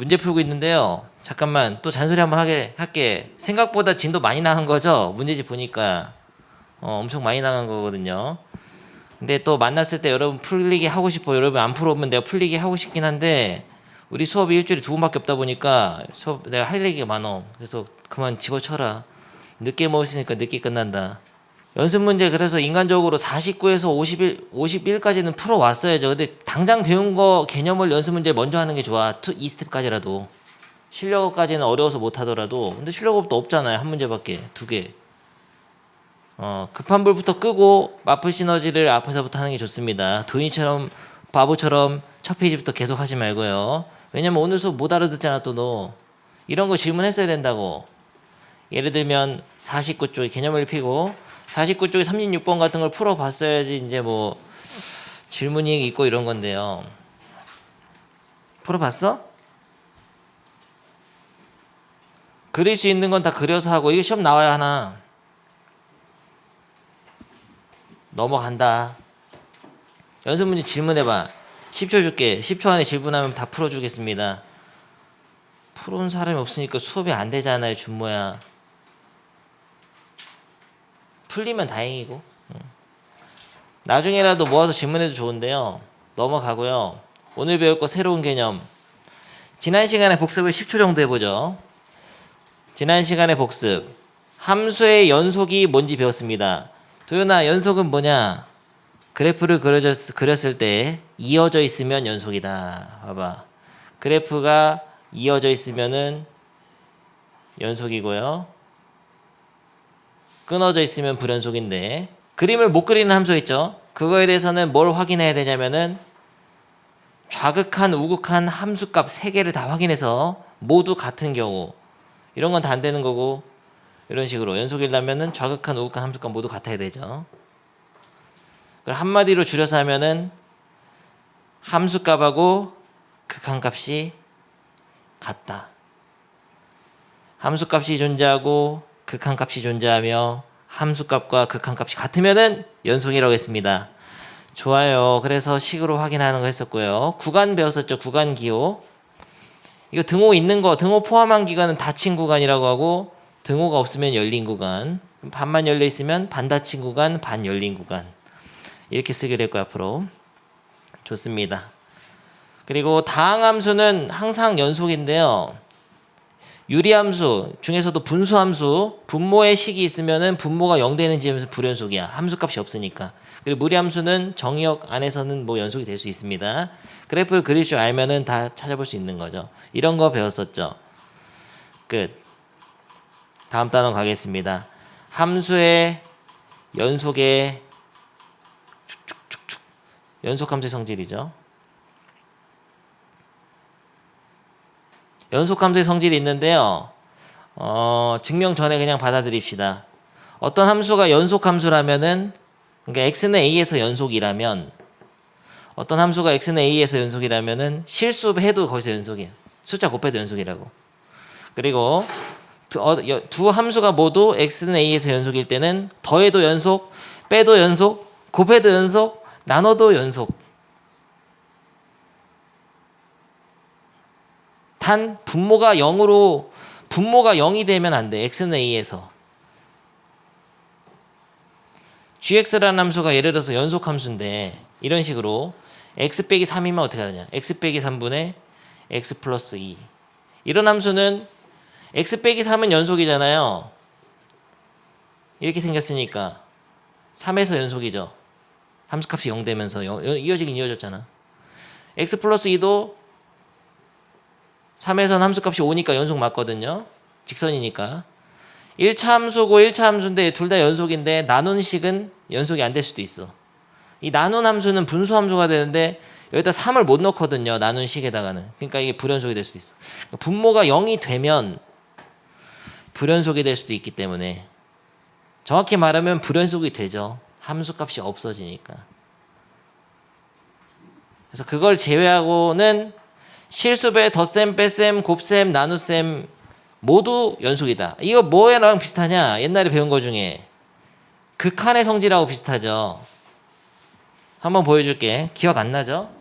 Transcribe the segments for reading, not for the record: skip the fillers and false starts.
문제 풀고 있는데요. 잠깐만 또 잔소리 한번 할게. 생각보다 진도 많이 나간 거죠? 문제집 보니까 엄청 많이 나간 거거든요. 근데 또 만났을 때 여러분 풀리게 하고 싶어요. 여러분 안 풀어오면 내가 풀리게 하고 싶긴 한데 우리 수업이 일주일에 2번밖에 없다 보니까 수업 내가 할 얘기가 많어. 그래서 그만 집어쳐라. 늦게 먹었으니까 늦게 끝난다. 연습 문제 그래서 인간적으로 49에서 51까지는 풀어왔어야죠. 근데 당장 배운 거 개념을 연습 문제 먼저 하는 게 좋아. 2스텝까지라도. 실력업까지는 어려워서 못하더라도. 근데 실력업도 없잖아요. 한 문제밖에. 2개. 급한 불부터 끄고 마플 시너지를 앞에서부터 하는 게 좋습니다. 도인이처럼 바보처럼 첫 페이지부터 계속 하지 말고요. 왜냐면 오늘 수업 못 알아듣잖아 또 너. 이런 거 질문했어야 된다고. 예를 들면 49쪽에 개념을 피고 49쪽에 36번 같은 걸 풀어봤어야지 이제 뭐 질문이 있고 이런 건데요. 풀어봤어? 그릴 수 있는 건 다 그려서 하고 이거 시험 나와야 하나. 넘어간다. 연습 문제 질문해봐. 10초 줄게. 10초 안에 질문하면 다 풀어주겠습니다. 풀어온 사람이 없으니까 수업이 안 되잖아요. 준모야. 풀리면 다행이고. 나중에라도 모아서 질문해도 좋은데요. 넘어가고요. 오늘 배울 거 새로운 개념. 지난 시간에 복습을 10초 정도 해보죠. 지난 시간에 복습. 함수의 연속이 뭔지 배웠습니다. 도연아, 연속은 뭐냐? 그래프를 그렸을 때 이어져 있으면 연속이다. 봐봐. 그래프가 이어져 있으면은 연속이고요. 끊어져 있으면 불연속인데 그림을 못 그리는 함수 있죠. 그거에 대해서는 뭘 확인해야 되냐면은 좌극한 우극한 함수값 3개를 다 확인해서 모두 같은 경우 이런 건 다 안 되는 거고 이런 식으로 연속이려면은 좌극한 우극한 함수값 모두 같아야 되죠. 한마디로 줄여서 하면은 함수값하고 극한값이 같다. 함수값이 존재하고 극한값이 존재하며 함수값과 극한값이 같으면은 연속이라고 했습니다. 좋아요. 그래서 식으로 확인하는 거 했었고요. 구간 배웠었죠. 구간 기호. 이거 등호 있는 거, 등호 포함한 기간은 닫힌 구간이라고 하고 등호가 없으면 열린 구간. 반만 열려 있으면 반 닫힌 구간, 반 열린 구간. 이렇게 쓰게 될 거야 앞으로. 좋습니다. 그리고 다항함수는 항상 연속인데요. 유리함수 중에서도 분수함수 분모의 식이 있으면은 분모가 0 되는 지점에서 불연속이야. 함수값이 없으니까. 그리고 무리함수는 정의역 안에서는 뭐 연속이 될 수 있습니다. 그래프를 그릴 줄 알면은 다 찾아볼 수 있는 거죠. 이런 거 배웠었죠. 끝. 다음 단원 가겠습니다. 함수의 연속의 연속함수의 성질이죠. 연속함수의 성질이 있는데요. 증명 전에 그냥 받아들입시다. 어떤 함수가 연속함수라면은 그러니까 x는 a에서 연속이라면 어떤 함수가 x는 a에서 연속이라면은 실수해도 거기서 연속이야. 숫자 곱해도 연속이라고. 그리고 두 함수가 모두 x는 a에서 연속일 때는 더해도 연속, 빼도 연속, 곱해도 연속, 나눠도 연속. 단 분모가 0이 되면 안 돼. x는 a에서. gx라는 함수가 예를 들어서 연속 함수인데 이런 식으로 x 빼기 3이면 어떻게 하느냐. x 빼기 3분의 x 플러스 2. 이런 함수는 x 빼기 3은 연속이잖아요. 이렇게 생겼으니까 3에서 연속이죠. 함수값이 0 되면서 이어지긴 이어졌잖아. x 플러스 2도 3에서는 함수값이 5니까 연속 맞거든요. 직선이니까. 1차 함수고 1차 함수인데 둘 다 연속인데 나눈 식은 연속이 안 될 수도 있어. 이 나눈 함수는 분수 함수가 되는데 여기다 3을 못 넣거든요. 나눈 식에다가는. 그러니까 이게 불연속이 될 수도 있어. 분모가 0이 되면 불연속이 될 수도 있기 때문에 정확히 말하면 불연속이 되죠. 함수값이 없어지니까. 그래서 그걸 제외하고는 실수배, 덧셈, 뺄셈, 곱셈, 나눗셈 모두 연속이다. 이거 뭐랑 비슷하냐? 옛날에 배운 거 중에 극한의 성질하고 비슷하죠. 한번 보여줄게. 기억 안 나죠?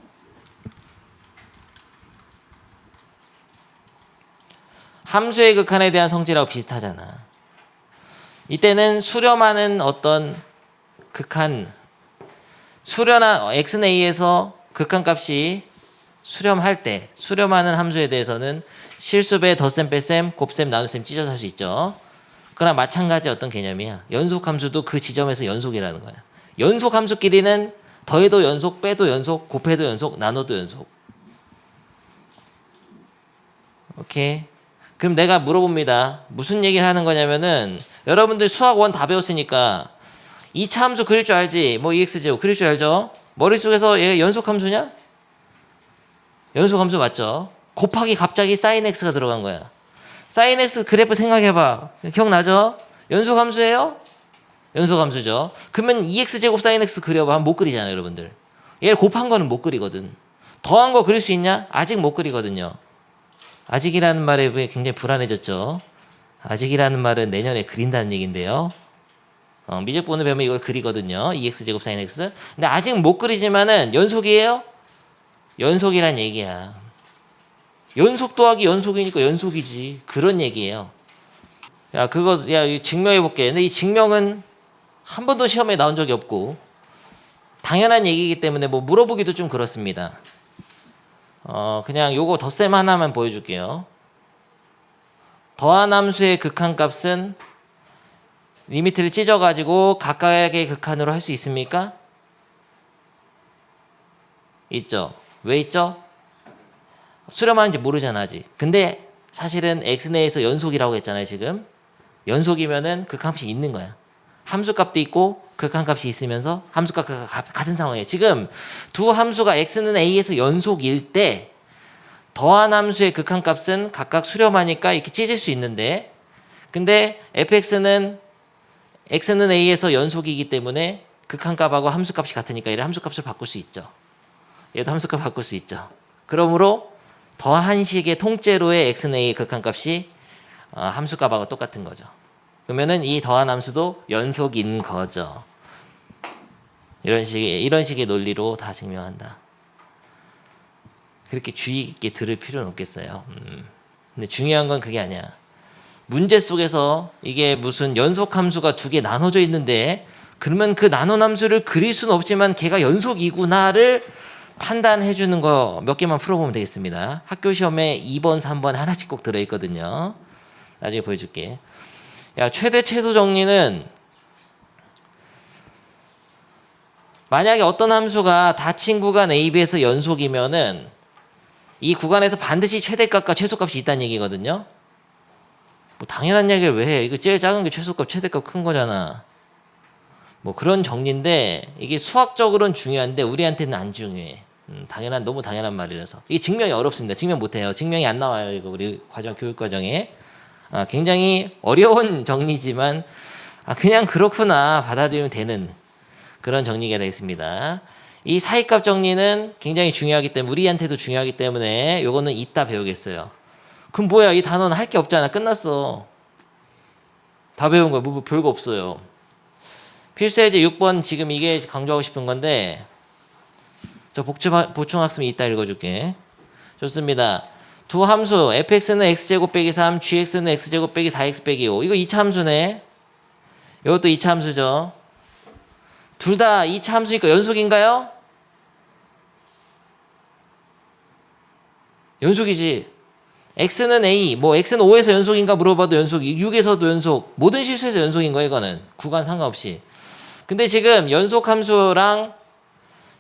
함수의 극한에 대한 성질하고 비슷하잖아. 이때는 수렴하는 어떤 극한, 수렴한 x는 a에서 극한값이 수렴할 때 수렴하는 함수에 대해서는 실수배, 덧셈, 뺄셈, 곱셈, 나눗셈 찢어서 할 수 있죠. 그러나 마찬가지 어떤 개념이야. 연속함수도 그 지점에서 연속이라는 거야. 연속함수끼리는 더해도 연속, 빼도 연속, 곱해도 연속, 나눠도 연속. 오케이. 그럼 내가 물어봅니다. 무슨 얘기를 하는 거냐면은 여러분들 수학 1 다 배웠으니까 2차 함수 그릴 줄 알지? 뭐 EX제곱 그릴 줄 알죠? 머릿속에서 얘 연속함수냐? 연속함수 맞죠? 곱하기 갑자기 sin x가 들어간 거야. sin x 그래프 생각해봐. 기억나죠? 연속함수예요? 연속함수죠. 그러면 2x제곱 sin x 그려봐. 못 그리잖아요, 여러분들. 얘를 곱한 거는 못 그리거든. 더한 거 그릴 수 있냐? 아직 못 그리거든요. 아직이라는 말에 굉장히 불안해졌죠. 아직이라는 말은 내년에 그린다는 얘기인데요. 미적분을 배우면 이걸 그리거든요. 2x제곱 sin x. 근데 아직 못 그리지만은 연속이에요? 연속이란 얘기야. 연속 더하기 연속이니까 연속이지. 그런 얘기예요. 야, 증명해 볼게. 근데 이 증명은 한 번도 시험에 나온 적이 없고 당연한 얘기이기 때문에 뭐 물어보기도 좀 그렇습니다. 그냥 요거 덧셈 하나만 보여줄게요. 더한 함수의 극한값은 리미트를 찢어가지고 각각의 극한으로 할 수 있습니까? 있죠. 왜 있죠? 수렴하는지 모르잖아 아직. 근데 사실은 x 내에서 연속이라고 했잖아요 지금. 연속이면은 극한값이 있는 거야. 함수값도 있고 극한값이 있으면서 함수값과 같은 상황이에요. 지금 두 함수가 x는 a에서 연속일 때 더한 함수의 극한값은 각각 수렴하니까 이렇게 찢을 수 있는데, 근데 fx는 x는 a에서 연속이기 때문에 극한값하고 함수값이 같으니까 얘를 함수값을 바꿀 수 있죠. 얘도 함수값 바꿀 수 있죠. 그러므로 더한 식의 통째로의 x는 a의 극한값이 함수값하고 똑같은 거죠. 그러면은 이 더한 함수도 연속인 거죠. 이런 식의 논리로 다 증명한다. 그렇게 주의 깊게 들을 필요는 없겠어요. 근데 중요한 건 그게 아니야. 문제 속에서 이게 무슨 연속 함수가 두 개 나눠져 있는데 그러면 그 나눈 함수를 그릴 수는 없지만 걔가 연속이구나를 판단해 주는 거 몇 개만 풀어보면 되겠습니다. 학교 시험에 2번, 3번 하나씩 꼭 들어있거든요. 나중에 보여줄게. 야, 최대 최소 정리는 만약에 어떤 함수가 닫힌 구간 A, B에서 연속이면은 이 구간에서 반드시 최대값과 최소값이 있다는 얘기거든요. 뭐 당연한 얘기를 왜 해? 이거 제일 작은 게 최소값, 최대값 큰 거잖아. 뭐 그런 정리인데 이게 수학적으로는 중요한데 우리한테는 안 중요해. 너무 당연한 말이라서. 이게 증명이 어렵습니다. 증명 못해요. 증명이 안 나와요. 이거 우리 교육 과정에. 굉장히 어려운 정리지만 그냥 그렇구나 받아들이면 되는 그런 정리가 되겠습니다. 이 사이값 정리는 굉장히 중요하기 때문에 우리한테도 중요하기 때문에 요거는 이따 배우겠어요. 그럼 뭐야, 이 단어는 할 게 없잖아. 끝났어. 다 배운 거야. 뭐 별거 없어요. 필수예제 6번 지금 이게 강조하고 싶은 건데 저 보충학습 이따 읽어줄게. 좋습니다. 두 함수 fx는 x제곱 빼기 3, gx는 x제곱 빼기 4x 빼기 5. 이거 2차 함수네. 이것도 2차 함수죠. 둘 다 2차 함수니까 연속인가요? 연속이지. x는 a, 뭐 x는 5에서 연속인가 물어봐도 연속이, 6에서도 연속, 모든 실수에서 연속인 거예요. 이거는 구간 상관없이. 근데 지금 연속함수랑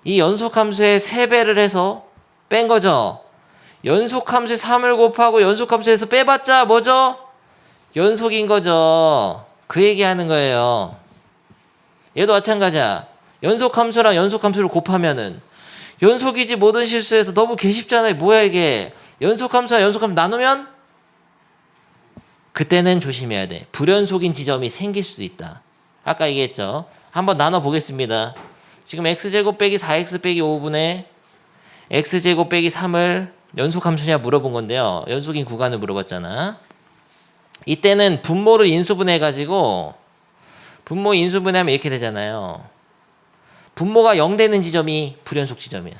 이 연속함수의 3배를 해서 뺀 거죠. 연속함수에 3을 곱하고 연속함수에서 빼봤자 뭐죠? 연속인 거죠. 그 얘기하는 거예요. 얘도 마찬가지야. 연속함수랑 연속함수를 곱하면은 연속이지 모든 실수에서 너무 개쉽잖아요. 뭐야 이게. 연속함수와 연속함수 나누면 그때는 조심해야 돼. 불연속인 지점이 생길 수도 있다. 아까 얘기했죠. 한번 나눠보겠습니다. 지금 x제곱 빼기 4x 빼기 5분의 x제곱 빼기 3을 연속함수냐 물어본 건데요. 연속인 구간을 물어봤잖아. 이때는 분모를 인수분해해가지고 분모 인수분해하면 이렇게 되잖아요. 분모가 0 되는 지점이 불연속 지점이야.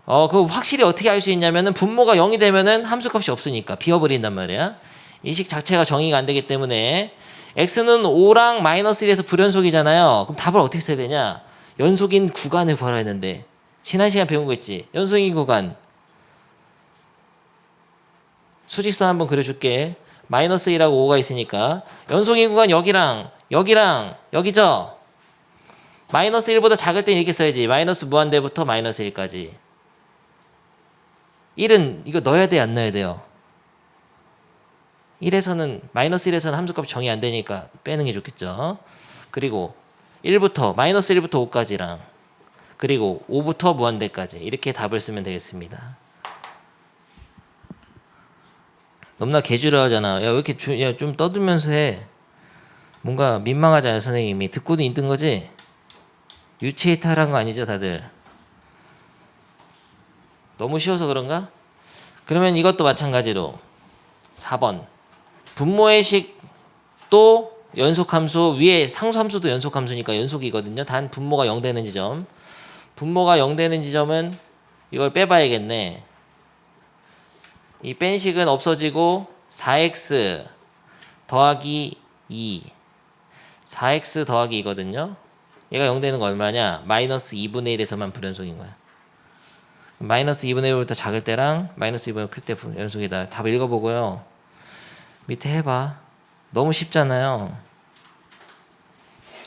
그 확실히 어떻게 알 수 있냐면은 분모가 0이 되면은 함수값이 없으니까 비워버린단 말이야. 이 식 자체가 정의가 안 되기 때문에 x는 5랑 마이너스 1에서 불연속이잖아요. 그럼 답을 어떻게 써야 되냐? 연속인 구간을 구하라 했는데 지난 시간 배운 거 있지? 연속인 구간 수직선 한번 그려줄게. 마이너스 1하고 5가 있으니까 연속인 구간 여기랑 여기죠? 마이너스 1보다 작을 땐 이렇게 써야지. 마이너스 무한대부터 마이너스 1까지. 1은 이거 넣어야 돼, 안 넣어야 돼요? 1에서는 마이너스 1에서는 함수값 정의 안 되니까 빼는 게 좋겠죠. 그리고 1부터 마이너스 1부터 5까지랑 그리고 5부터 무한대까지 이렇게 답을 쓰면 되겠습니다. 너무나 개주려하잖아. 야, 왜 이렇게 좀 떠들면서 해? 뭔가 민망하잖아요, 선생님이. 듣고도 있는 거지? 유체이탈한 거 아니죠, 다들? 너무 쉬워서 그런가? 그러면 이것도 마찬가지로 4번 분모의 식도 연속함수 위에 상수함수도 연속함수니까 연속이거든요. 단 분모가 0 되는 지점. 분모가 0 되는 지점은 이걸 빼봐야겠네. 이 뺀 식은 없어지고 4x 더하기 2 4x 더하기 2거든요. 얘가 0 되는 거 얼마냐? 마이너스 2분의 1에서만 불연속인 거야. 마이너스 2분의 1보다 작을 때랑 마이너스 2분의 1 클 때 연속이다. 답 읽어보고요. 밑에 해봐. 너무 쉽잖아요.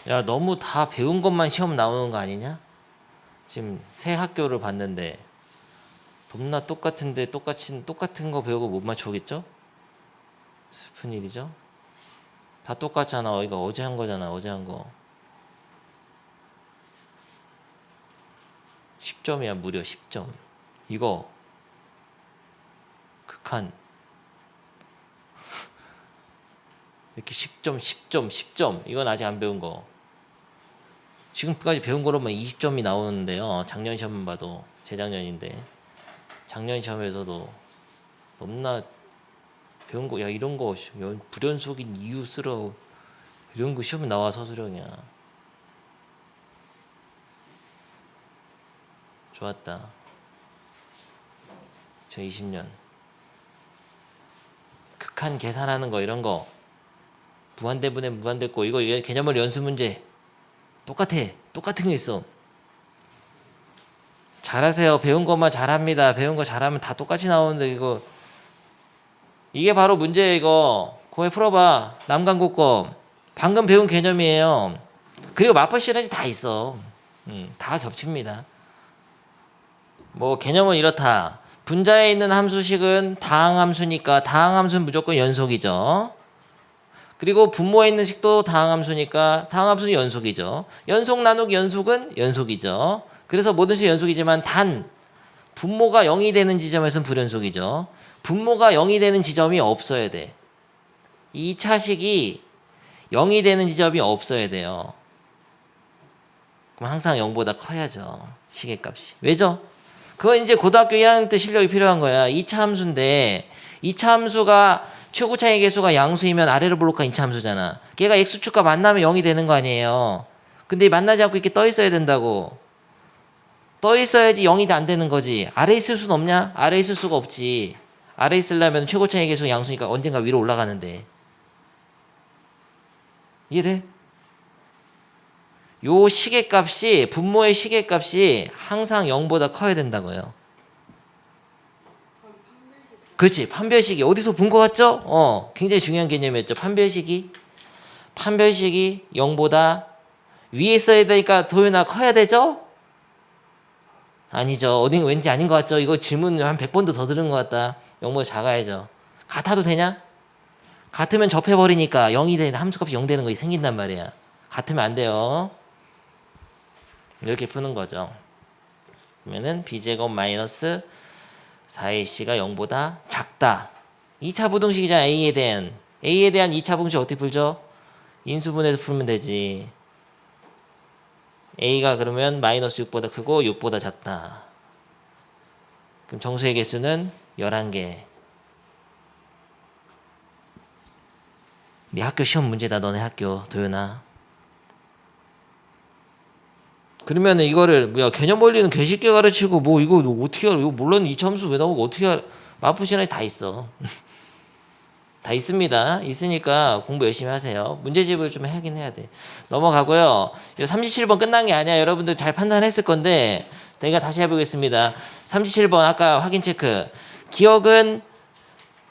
야, 너무 다 배운 것만 시험 나오는 거 아니냐? 지금 새 학교를 봤는데 겁나 똑같은데 똑같은 거 배우고 못 맞추겠죠? 슬픈 일이죠? 다 똑같잖아. 이거 어제 한 거잖아. 어제 한 거. 10점이야. 무려 10점. 이거 극한 이렇게 10점 이건 아직 안 배운 거. 지금까지 배운 거로만 20점이 나오는데요. 작년 시험만 봐도 재작년인데 작년 시험에서도 너무나 배운 거. 야, 이런 거 불연속인 이유 쓰러 이런 거 시험 나와. 서술형이야. 좋았다. 2020년 극한 계산하는 거 이런 거 무한대분의 무한대고 이거 개념을 연습 문제 똑같은 거 있어. 잘하세요. 배운 것만 잘합니다. 배운 거 잘하면 다 똑같이 나오는데 이게 바로 문제예요. 이거 고에 풀어봐. 남강국법 방금 배운 개념이에요. 그리고 마포 시리즈 다 있어. 다 겹칩니다. 뭐 개념은 이렇다. 분자에 있는 함수식은 다항함수니까 다항함수는 무조건 연속이죠. 그리고 분모에 있는 식도 다항함수니까 다항함수는 연속이죠. 연속 나누기 연속은 연속이죠. 그래서 모든 식 연속이지만 단 분모가 0이 되는 지점에서는 불연속이죠. 분모가 0이 되는 지점이 없어야 돼. 2차 식이 0이 되는 지점이 없어야 돼요. 그럼 항상 0보다 커야죠. 식의 값이. 왜죠? 그건 이제 고등학교 1학년 때 실력이 필요한 거야. 2차 함수인데 2차 함수가 최고 차이 계수가 양수이면 아래로 볼록한 2차 함수잖아. 걔가 x축과 만나면 0이 되는 거 아니에요. 근데 만나지 않고 이렇게 떠 있어야 된다고. 떠 있어야지 0이 안 되는 거지. 아래 있을 수는 없냐? 아래 있을 수가 없지. 아래 있으려면 최고 차이 계수가 양수니까 언젠가 위로 올라가는데. 이해돼? 요 시계값이 분모의 시계값이 항상 0보다 커야 된다고요. 그렇지. 판별식이 어디서 본 것 같죠? 굉장히 중요한 개념이었죠. 판별식이 0보다 위에 있어야 되니까 도윤아 커야 되죠? 아니죠. 어딘 왠지 아닌 것 같죠? 이거 질문 한 100번도 더 들은 것 같다. 0보다 작아야죠. 같아도 되냐? 같으면 접해버리니까 0이 되는 함수값이 0 되는 것이 생긴단 말이야. 같으면 안 돼요. 이렇게 푸는 거죠. 그러면은 b제곱 마이너스 4ac가 0보다 작다. 2차 부등식이잖아. a에 대한 2차 부등식 어떻게 풀죠? 인수분해서 풀면 되지. a가 그러면 마이너스 6보다 크고 6보다 작다. 그럼 정수의 개수는 11개. 네 학교 시험 문제다. 너네 학교 도윤아. 그러면은 이거를 뭐야 개념 원리는 개쉽게 가르치고 뭐 이거 너 어떻게 알아? 이거 물론 이차함수 왜 나오고 어떻게 알아? 마프 시간에 다 있어. 다 있습니다. 있으니까 공부 열심히 하세요. 문제집을 좀 하긴 해야 돼. 넘어가고요. 37번 끝난 게 아니야. 여러분들 잘 판단했을 건데 내가 다시 해보겠습니다. 37번 아까 확인 체크. 기억은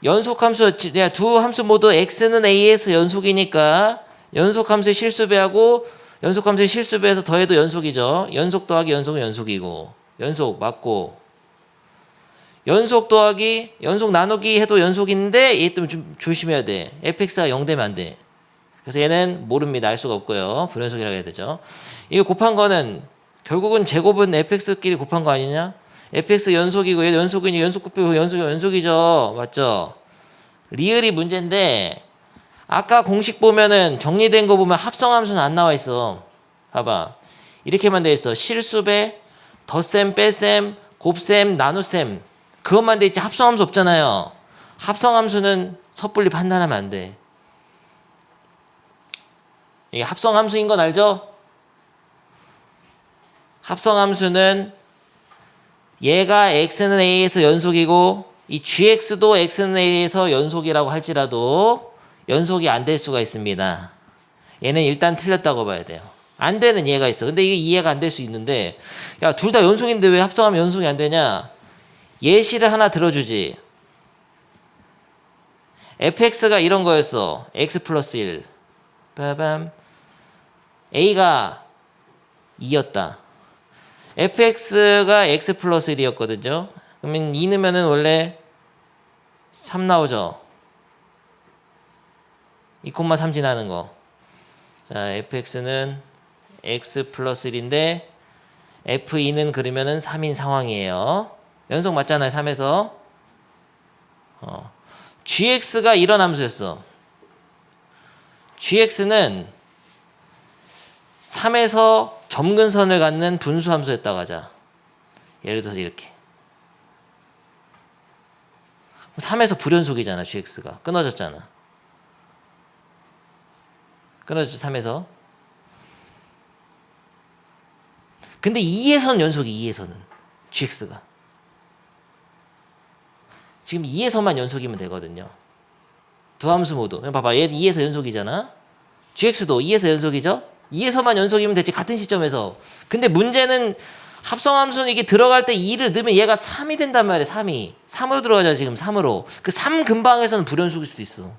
연속함수 두 함수 모두 x는 a에서 연속이니까 연속함수의 실수배하고 연속함수의 실수배에서 더해도 연속이죠. 연속 더하기 연속은 연속이고 연속 맞고 연속 더하기 연속 나누기 해도 연속인데 얘 때문에 좀 조심해야 돼. fx가 0 되면 안 돼. 그래서 얘는 모릅니다. 알 수가 없고요. 불연속이라고 해야 되죠. 이거 곱한 거는 결국은 제곱은 fx끼리 곱한 거 아니냐? fx 연속이고 얘 연속이니 연속 곱하고 연속이죠. 맞죠? 리을이 문제인데 아까 공식 보면은 정리된 거 보면 합성함수는 안 나와 있어. 봐봐. 이렇게만 돼 있어. 실수배, 덧셈, 뺄셈, 곱셈, 나눗셈. 그것만 돼 있지 합성함수 없잖아요. 합성함수는 섣불리 판단하면 안 돼. 이게 합성함수인 건 알죠? 합성함수는 얘가 x는 a에서 연속이고 이 gx도 x는 a에서 연속이라고 할지라도 연속이 안 될 수가 있습니다. 얘는 일단 틀렸다고 봐야 돼요. 안 되는 얘가 있어. 근데 이게 이해가 안 될 수 있는데 야, 둘 다 연속인데 왜 합성하면 연속이 안 되냐? 예시를 하나 들어주지. fx가 이런 거였어. x 플러스 1. 빠밤. a가 2였다. fx가 x 플러스 1이었거든요. 그러면 2 넣으면은 원래 3 나오죠. 2,3 지나는 거. 자, fx는 x 플러스 1인데 f2는 그러면은 3인 상황이에요. 연속 맞잖아요. 3에서. gx가 이런 함수였어. gx는 3에서 점근선을 갖는 분수 함수였다고 하자. 예를 들어서 이렇게. 3에서 불연속이잖아. gx가. 끊어졌잖아. 끊어졌죠. 3에서. 근데 2에서는 연속이 2에서는. gx가. 지금 2에서만 연속이면 되거든요. 두 함수 모두. 봐봐. 얘 2에서 연속이잖아. gx도 2에서 연속이죠. 2에서만 연속이면 되지. 같은 시점에서. 근데 문제는 합성함수는 이게 들어갈 때 2를 넣으면 얘가 3이 된단 말이야. 3이. 3으로 들어가자 지금 3으로. 그 3 근방에서는 불연속일 수도 있어.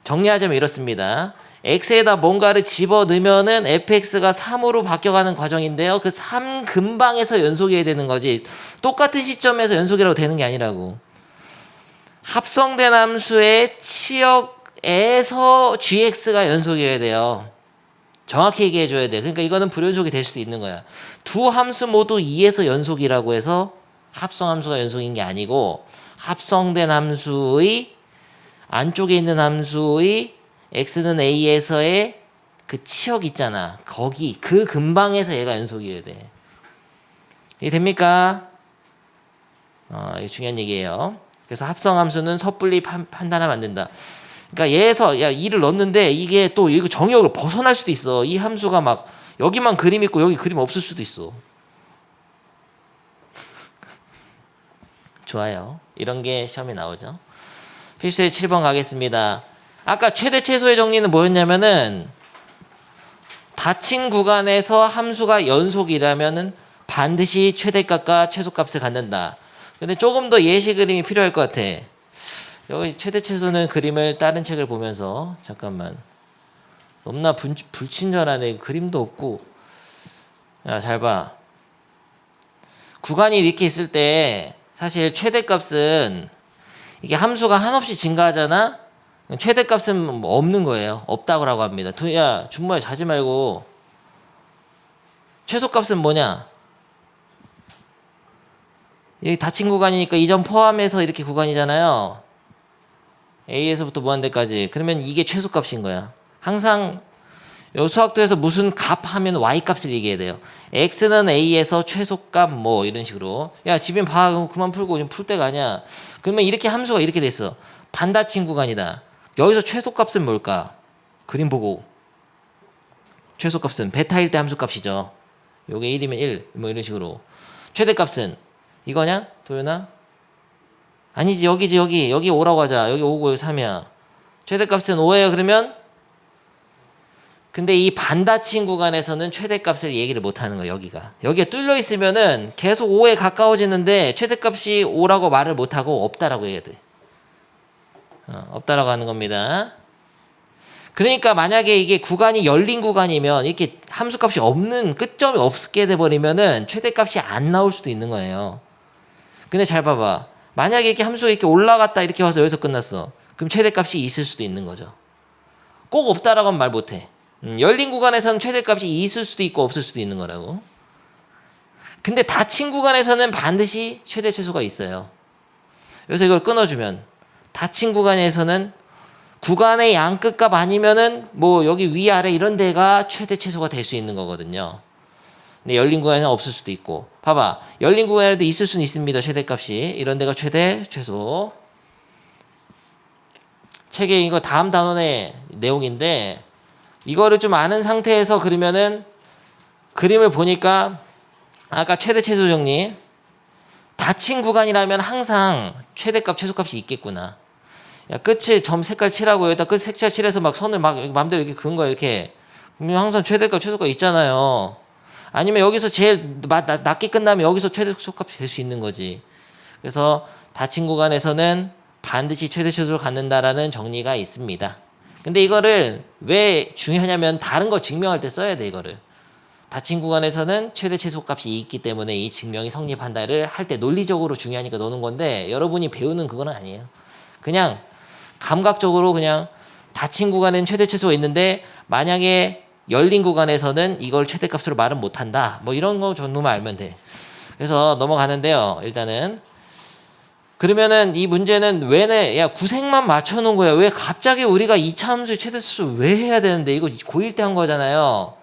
정리하자면 이렇습니다. x에다 뭔가를 집어넣으면은 fx가 3으로 바뀌어가는 과정인데요. 그 3 근방에서 연속이어야 되는 거지. 똑같은 시점에서 연속이라고 되는 게 아니라고. 합성된 함수의 치역에서 gx가 연속이어야 돼요. 정확히 얘기해 줘야 돼. 그러니까 이거는 불연속이 될 수도 있는 거야. 두 함수 모두 2에서 연속이라고 해서 합성함수가 연속인 게 아니고 합성된 함수의 안쪽에 있는 함수의 x는 a에서의 그 치역 있잖아. 거기 그 근방에서 얘가 연속이어야 돼. 이게 됩니까? 이게 중요한 얘기예요. 그래서 합성함수는 섣불리 판단하면 안 된다. 그러니까 얘에서 야 2를 넣었는데 이게 또 이거 정역을 벗어날 수도 있어. 이 함수가 막 여기만 그림 있고 여기 그림 없을 수도 있어. 좋아요. 이런 게 시험에 나오죠. 필수의 7번 가겠습니다. 아까 최대 최소의 정리는 뭐였냐면은 닫힌 구간에서 함수가 연속이라면은 반드시 최대값과 최소값을 갖는다. 근데 조금 더 예시 그림이 필요할 것 같아. 여기 최대 최소는 그림을 다른 책을 보면서 잠깐만 너무나 불친절하네. 그림도 없고. 야, 잘 봐. 구간이 이렇게 있을 때 사실 최대값은 이게 함수가 한없이 증가하잖아. 최대값은 뭐 없는 거예요. 없다고 합니다. 야, 준모야 자지 말고. 최소값은 뭐냐? 여기 닫힌 구간이니까 이 점 포함해서 이렇게 구간이잖아요. A에서부터 무한대까지. 그러면 이게 최소값인 거야. 항상 요 수학도에서 무슨 값 하면 Y값을 얘기해야 돼요. X는 A에서 최소값 뭐 이런 식으로. 야, 집에 봐. 그만 풀고 지금 풀 때가 아니야. 그러면 이렇게 함수가 이렇게 됐어. 반닫힌 구간이다. 여기서 최소값은 뭘까? 그림 보고. 최소값은 베타일 때 함수값이죠. 요게 1이면 1, 뭐 이런 식으로. 최대값은 이거냐? 도윤아? 아니지, 여기지, 여기 5라고 하자. 여기 5고 여기 3이야. 최대값은 5예요. 그러면 근데 이 반닫힌 구간에서는 최대값을 얘기를 못하는 거예요. 여기가 뚫려 있으면은 계속 5에 가까워지는데 최대값이 5라고 말을 못하고 없다라고 해야 돼. 없다라고 하는 겁니다. 그러니까 만약에 이게 구간이 열린 구간이면 이렇게 함수값이 없는 끝점이 없게 돼버리면은 최대값이 안 나올 수도 있는 거예요. 근데 잘 봐봐. 만약에 이렇게 함수가 이렇게 올라갔다 이렇게 와서 여기서 끝났어. 그럼 최대값이 있을 수도 있는 거죠. 꼭 없다라고는 말 못해. 열린 구간에서는 최대값이 있을 수도 있고 없을 수도 있는 거라고. 근데 닫힌 구간에서는 반드시 최대 최소가 있어요. 그래서 이걸 끊어주면 닫힌 구간에서는 구간의 양끝값 아니면은 뭐 여기 위아래 이런 데가 최대 최소가 될 수 있는 거거든요. 근데 열린 구간에는 없을 수도 있고. 봐봐. 열린 구간에도 있을 수는 있습니다. 최대값이. 이런 데가 최대 최소. 책에 이거 다음 단원의 내용인데 이거를 좀 아는 상태에서 그러면은 그림을 보니까 아까 최대 최소 정리 닫힌 구간이라면 항상 최대값 최소값이 있겠구나. 야 끝을 점 색깔 칠하고 여기다 끝 색깔 칠해서 막 선을 막 맘대로 이렇게 그은 거야 이렇게. 그러면 항상 최대값 최소값 있잖아요. 아니면 여기서 제일 낮게 끝나면 여기서 최대 최소값이 될 수 있는 거지. 그래서 닫힌 구간에서는 반드시 최대 최소를 갖는다라는 정리가 있습니다. 근데 이거를 왜 중요하냐면 다른 거 증명할 때 써야 돼 이거를. 닫힌 구간에서는 최대 최소값이 있기 때문에 이 증명이 성립한다를 할 때 논리적으로 중요하니까 넣는 건데 여러분이 배우는 그건 아니에요. 그냥 감각적으로 그냥 닫힌 구간에는 최대 최소가 있는데 만약에 열린 구간에서는 이걸 최대값으로 말은 못한다. 뭐 이런 거 정도만 알면 돼. 그래서 넘어가는데요. 일단은 그러면은 이 문제는 야 구색만 맞춰놓은 거야. 왜 갑자기 우리가 2차 함수의 최대 최소 왜 해야 되는데 이거 고1 때 한 거잖아요.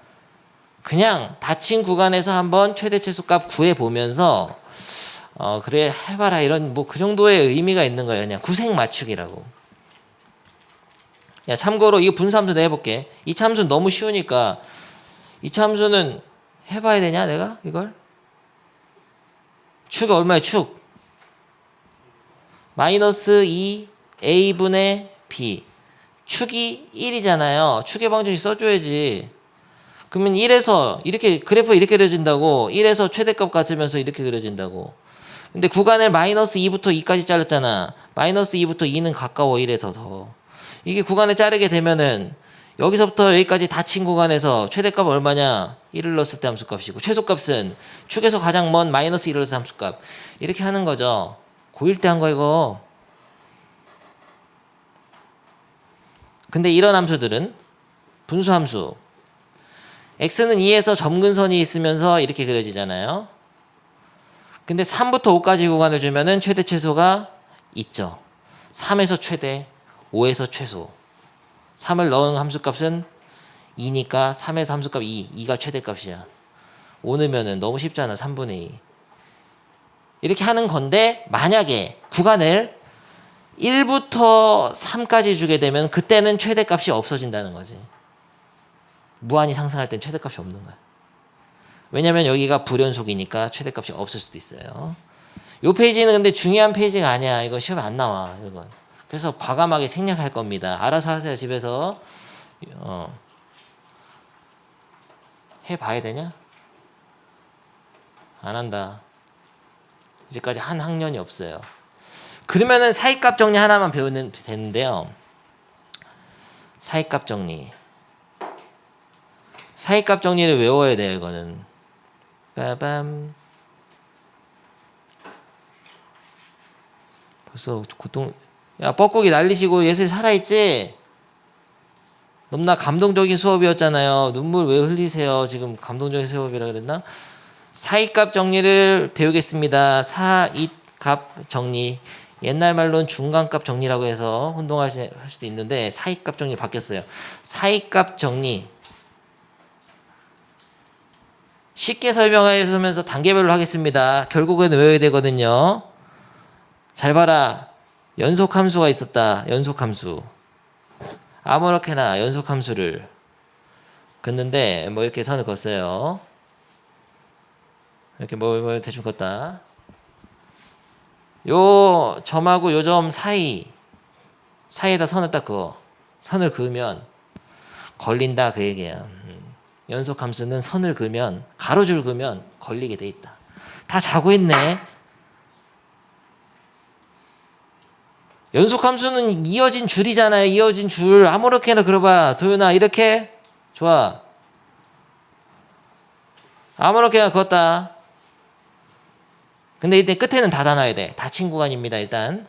그냥 닫힌 구간에서 한번 최대 최소 값 구해보면서 그래 해봐라 이런 뭐 그 정도의 의미가 있는 거예요. 그냥 구색 맞추기라고. 야 참고로 이거 분수함수 내가 해볼게. 2차 함수는 너무 쉬우니까 2차 함수는 해봐야 되냐 내가 이걸? 축이 얼마야 축? 마이너스 2 a분의 b 축이 1이잖아요. 축의 방정식 써줘야지. 그러면 1에서 이렇게 그래프가 이렇게 그려진다고. 1에서 최대값 같으면서 이렇게 그려진다고. 근데 구간을 마이너스 2부터 2까지 잘랐잖아. 마이너스 2부터 2는 가까워 1에서 더. 이게 구간을 자르게 되면은 여기서부터 여기까지 닫힌 구간에서 최대값 얼마냐? 1을 넣었을 때 함수값이고 최소값은 축에서 가장 먼 마이너스 1을 넣었을 때 함수값. 이렇게 하는 거죠. 고1 때 한 거 이거. 근데 이런 함수들은 분수함수. x는 2에서 점근선이 있으면서 이렇게 그려지잖아요. 근데 3부터 5까지 구간을 주면은 최대 최소가 있죠. 3에서 최대, 5에서 최소. 3을 넣은 함수값은 2니까 3에서 함수값 2가 최대값이야. 5 넣으면은 너무 쉽잖아. 3분의 2. 이렇게 하는 건데 만약에 구간을 1부터 3까지 주게 되면 그때는 최대값이 없어진다는 거지. 무한히 상승할 땐 최대값이 없는 거야. 왜냐면 여기가 불연속이니까 최대값이 없을 수도 있어요. 이 페이지는 근데 중요한 페이지가 아니야. 이거 시험에 안 나와. 이건. 그래서 과감하게 생략할 겁니다. 알아서 하세요. 집에서. 해봐야 되냐? 안 한다. 이제까지 한 학년이 없어요. 그러면은 사이값 정리 하나만 배우면 되는데요. 사이값 정리. 사이값 정리를 외워야 돼요. 이거는. 빠밤. 벌써 고통. 야 뻐꾸기 날리시고 예슬이 살아있지? 너무나 감동적인 수업이었잖아요. 눈물 왜 흘리세요? 지금 감동적인 수업이라 그랬나? 사이값 정리를 배우겠습니다. 사이값 정리. 옛날 말로는 중간값 정리라고 해서 혼동할 수도 있는데 사이값 정리 바뀌었어요. 사이값 정리. 쉽게 설명하면서 단계별로 하겠습니다. 결국은 외워야 되거든요. 잘 봐라. 연속함수가 있었다. 연속함수. 아무렇게나 연속함수를 긋는데 뭐 이렇게 선을 긋어요. 이렇게 뭐 대충 긋다. 요 점하고 요 점 사이에다 선을 딱 그어. 선을 그으면 걸린다 그 얘기야. 연속 함수는 선을 그으면 가로줄 그으면 걸리게 돼 있다. 다 자고 있네. 연속 함수는 이어진 줄이잖아요. 이어진 줄. 아무렇게나 그려봐. 도윤아 이렇게 좋아. 아무렇게나 그었다. 근데 이때 끝에는 닫아놔야 돼. 닫힌 구간입니다. 일단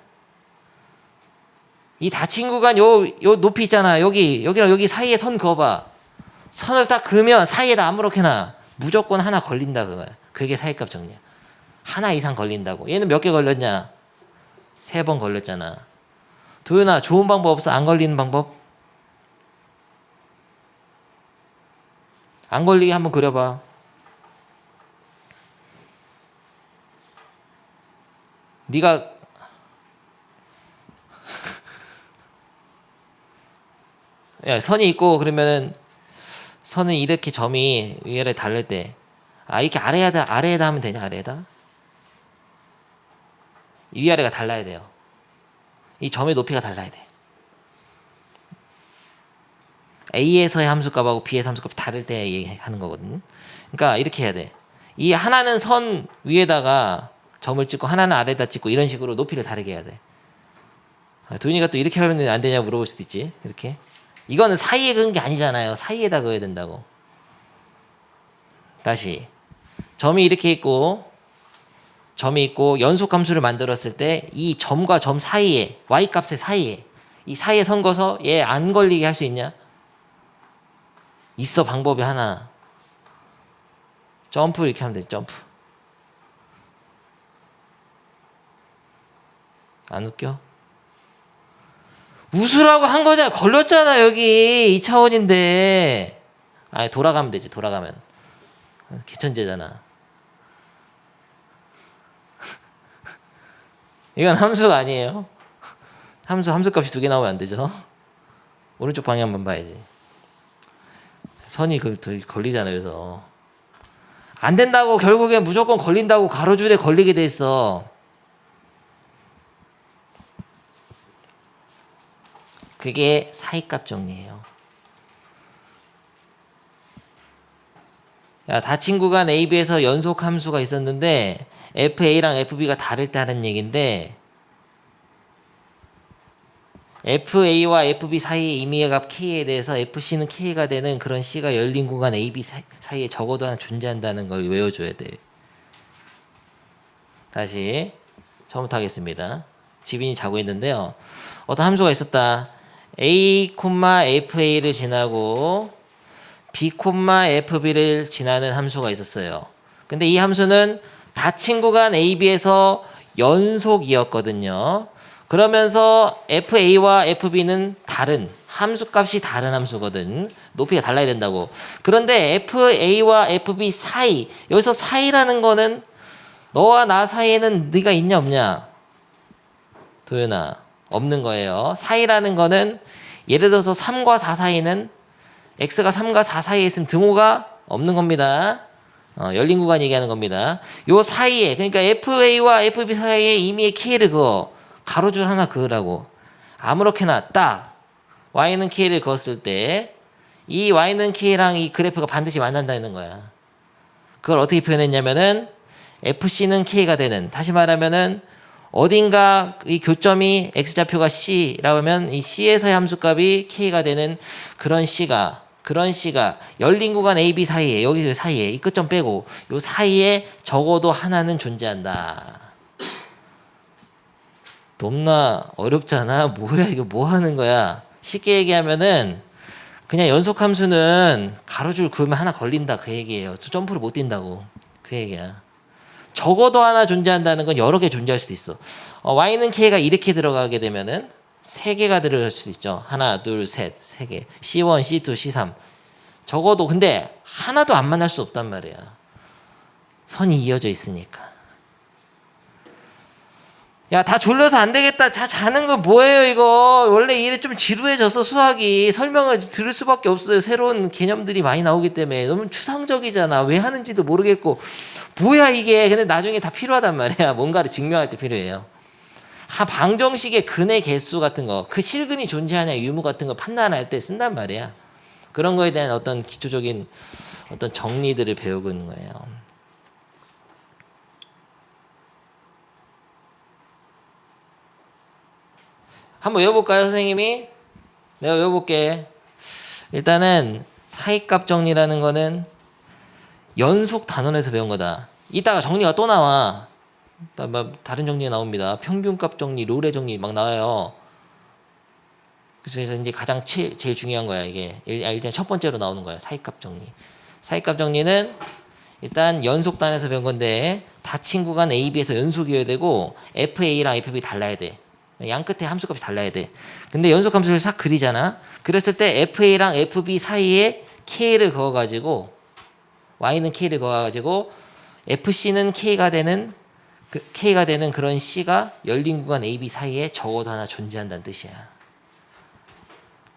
이 닫힌 구간 요 높이 있잖아. 여기랑 여기 사이에 선 그어봐. 선을 딱 그으면 사이에다 아무렇게나 무조건 하나 걸린다 그거야. 그게 사이값 정리야. 하나 이상 걸린다고. 얘는 몇 개 걸렸냐? 3번 걸렸잖아. 도윤아 좋은 방법 없어? 안 걸리는 방법? 안 걸리게 한번 그려봐. 네가 야, 선이 있고 그러면은 선은 이렇게 점이 위아래 다를 때 이렇게 아래에다 하면 되냐? 아래에다 위아래가 달라야 돼요. 이 점의 높이가 달라야 돼. A에서의 함수값하고 B에서 함수값이 다를 때 하는 거거든. 그러니까 이렇게 해야 돼. 이 하나는 선 위에다가 점을 찍고 하나는 아래에다 찍고 이런 식으로 높이를 다르게 해야 돼. 도윤이가 또 이렇게 하면 안 되냐고 물어볼 수도 있지. 이렇게. 이거는 사이에 그은 게 아니잖아요. 사이에다 그어야 된다고. 다시. 점이 있고 연속 함수를 만들었을 때 이 점과 점 사이에 y값의 사이에 이 사이에 선 거서 얘 안 걸리게 할 수 있냐? 있어. 방법이 하나. 점프 이렇게 하면 돼. 점프. 안 웃겨? 웃으라고 한 거잖아. 걸렸잖아. 여기 2차원인데 돌아가면 되지. 돌아가면 개천재잖아. 이건 함수가 아니에요. 함수값이 2개 나오면 안 되죠. 오른쪽 방향만 봐야지. 선이 걸리잖아요. 그래서 안 된다고. 결국엔 무조건 걸린다고. 가로줄에 걸리게 돼 있어. 그게 사이값 정리예요. 야, 닫힌 구간 AB에서 연속 함수가 있었는데 FA랑 FB가 다를 때 하는 얘기인데 FA와 FB 사이의 임의의 값 K에 대해서 FC는 K가 되는 그런 C가 열린 구간 AB 사이에 적어도 하나 존재한다는 걸 외워줘야 돼. 다시 처음부터 하겠습니다. 지빈이 자고 있는데요. 어떤 함수가 있었다. A, FA를 지나고 B, FB를 지나는 함수가 있었어요. 근데 이 함수는 닫힌 구간 AB에서 연속이었거든요. 그러면서 FA와 FB는 다른 함수값이 다른 함수거든. 높이가 달라야 된다고. 그런데 FA와 FB 사이, 여기서 사이라는 거는 너와 나 사이에는 네가 있냐 없냐? 도윤아, 없는 거예요. 사이라는 거는 예를 들어서 3과 4 사이는 x가 3과 4 사이에 있으면 등호가 없는 겁니다. 열린 구간 얘기하는 겁니다. 요 사이에, 그러니까 FA와 FB 사이에 임의의 K를 그어. 가로줄 하나 그으라고. 아무렇게나 딱 Y는 K를 그었을 때 이 Y는 K랑 이 그래프가 반드시 만난다는 거야. 그걸 어떻게 표현했냐면은 FC는 K가 되는, 다시 말하면은 어딘가 이 교점이 X좌표가 C라고 하면 이 C에서의 함수값이 K가 되는 그런 C가 열린 구간 AB 사이에, 여기 사이에, 이 끝점 빼고 요 사이에 적어도 하나는 존재한다. 너무나 어렵잖아. 뭐야 이거 뭐 하는 거야. 쉽게 얘기하면은 그냥 연속함수는 가로줄 그으면 하나 걸린다 그 얘기예요. 점프를 못 뛴다고 그 얘기야. 적어도 하나 존재한다는 건 여러 개 존재할 수도 있어. Y는 K가 이렇게 들어가게 되면은 3개가 들어갈 수도 있죠. 하나, 둘, 셋, 3개. C1, C2, C3. 적어도 근데 하나도 안 만날 수 없단 말이야. 선이 이어져 있으니까. 야, 다 졸려서 안 되겠다. 자는 거 뭐예요, 이거? 원래 이래 좀 지루해져서 수학이 설명을 들을 수밖에 없어요. 새로운 개념들이 많이 나오기 때문에 너무 추상적이잖아. 왜 하는지도 모르겠고. 뭐야, 이게. 근데 나중에 다 필요하단 말이야. 뭔가를 증명할 때 필요해요. 방정식의 근의 개수 같은 거, 그 실근이 존재하냐, 유무 같은 거 판단할 때 쓴단 말이야. 그런 거에 대한 어떤 기초적인 어떤 정리들을 배우고 있는 거예요. 한번 외워볼까요, 선생님이? 내가 외워볼게. 일단은 사이값 정리라는 거는 연속 단원에서 배운 거다. 이따가 정리가 또 나와. 다른 정리가 나옵니다. 평균값 정리, 롤의 정리 막 나와요. 그래서 이제 가장 제일 중요한 거야, 이게. 일단 첫 번째로 나오는 거야, 사이값 정리. 사이값 정리는 일단 연속단에서 배운 건데, 닫힌 구간 AB에서 연속이어야 되고, FA랑 FB 달라야 돼. 양 끝에 함수값이 달라야 돼. 근데 연속 함수를 싹 그리잖아. 그랬을 때 FA랑 FB 사이에 K를 그어가지고, Y는 K를 그어가지고, FC는 K가 되는 그런 C가 열린 구간 AB 사이에 적어도 하나 존재한다는 뜻이야.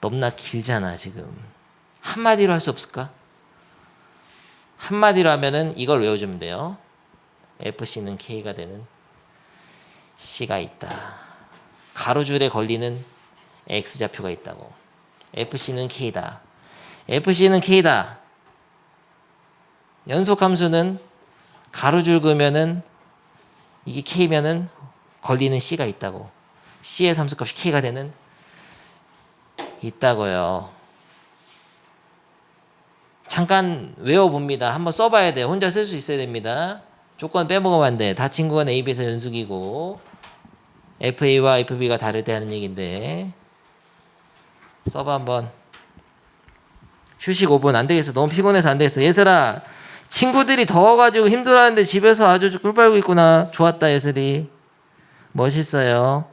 너무나 길잖아, 지금. 한마디로 할 수 없을까? 한마디로 하면은 이걸 외워주면 돼요. FC는 K가 되는 C가 있다. 가로줄에 걸리는 X좌표가 있다고. FC는 K다. FC는 K다. 연속함수는 가로줄 그으면은 이게 K면은 걸리는 C가 있다고. C의 함수값이 K가 되는 있다고요. 잠깐 외워봅니다. 한번 써봐야 돼요. 혼자 쓸 수 있어야 됩니다. 조건 빼먹으면 안 돼. 닫힌 구간 AB에서 연속이고 FA와 FB가 다를 때 하는 얘기인데 써봐 한번. 휴식 5분. 안 되겠어. 너무 피곤해서 안 되겠어. 예슬아, 친구들이 더워가지고 힘들어하는데 집에서 아주 꿀 빨고 있구나. 좋았다, 예슬이. 멋있어요.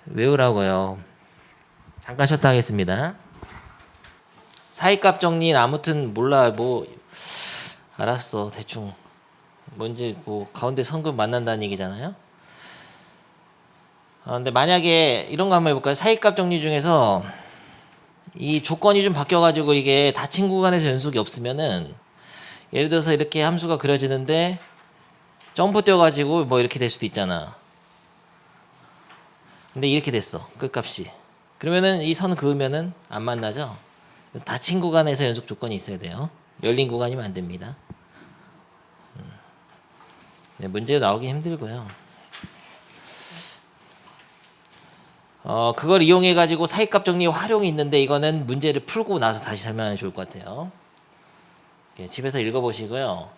외우라고요. 잠깐 쉬었다 하겠습니다. 사이값 정리는 아무튼 몰라. 뭐 알았어. 대충 뭔지 뭐 가운데 성금 만난다는 얘기잖아요. 근데 만약에 이런 거 한번 해볼까요? 사이값 정리 중에서 이 조건이 좀 바뀌어가지고 이게 닫힌 구간에서 연속이 없으면은 예를 들어서 이렇게 함수가 그려지는데 점프 뛰어가지고 뭐 이렇게 될 수도 있잖아. 근데 이렇게 됐어. 끝값이. 그러면은 이 선 그으면은 안 만나죠? 그래서 닫힌 구간에서 연속 조건이 있어야 돼요. 열린 구간이면 안 됩니다. 네, 문제 나오기 힘들고요. 그걸 이용해 가지고 사이값 정리 활용이 있는데 이거는 문제를 풀고 나서 다시 설명하면 좋을 것 같아요. 집에서 읽어보시고요.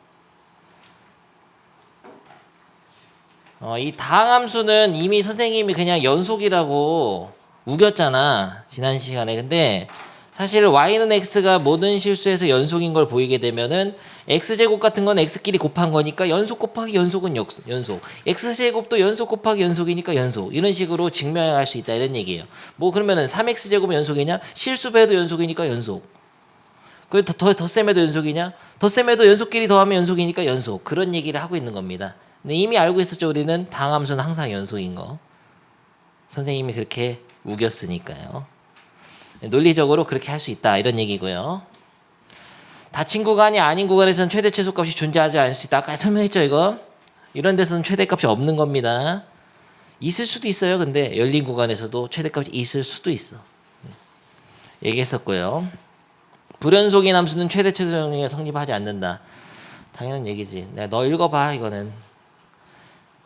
이 다항함수는 이미 선생님이 그냥 연속이라고 우겼잖아, 지난 시간에. 근데 사실 y는 x가 모든 실수에서 연속인 걸 보이게 되면은 x제곱 같은 건 x끼리 곱한 거니까 연속 곱하기 연속은 연속, x제곱도 연속 곱하기 연속이니까 연속, 이런 식으로 증명할 수 있다, 이런 얘기예요. 뭐 그러면은 3x제곱은 연속이냐? 실수배도 연속이니까 연속. 그 덧셈에도 연속이냐? 덧셈에도 연속끼리 더하면 연속이니까 연속. 그런 얘기를 하고 있는 겁니다. 근데 이미 알고 있었죠. 우리는 다항함수는 항상 연속인 거. 선생님이 그렇게 우겼으니까요. 논리적으로 그렇게 할 수 있다, 이런 얘기고요. 닫힌 구간이 아닌 구간에서는 최대 최소값이 존재하지 않을 수 있다. 아까 설명했죠, 이거. 이런 데서는 최대값이 없는 겁니다. 있을 수도 있어요. 근데 열린 구간에서도 최대값이 있을 수도 있어. 얘기했었고요. 불연속인 함수는 최대 최소 정리가 성립하지 않는다. 당연한 얘기지. 너 읽어봐, 이거는.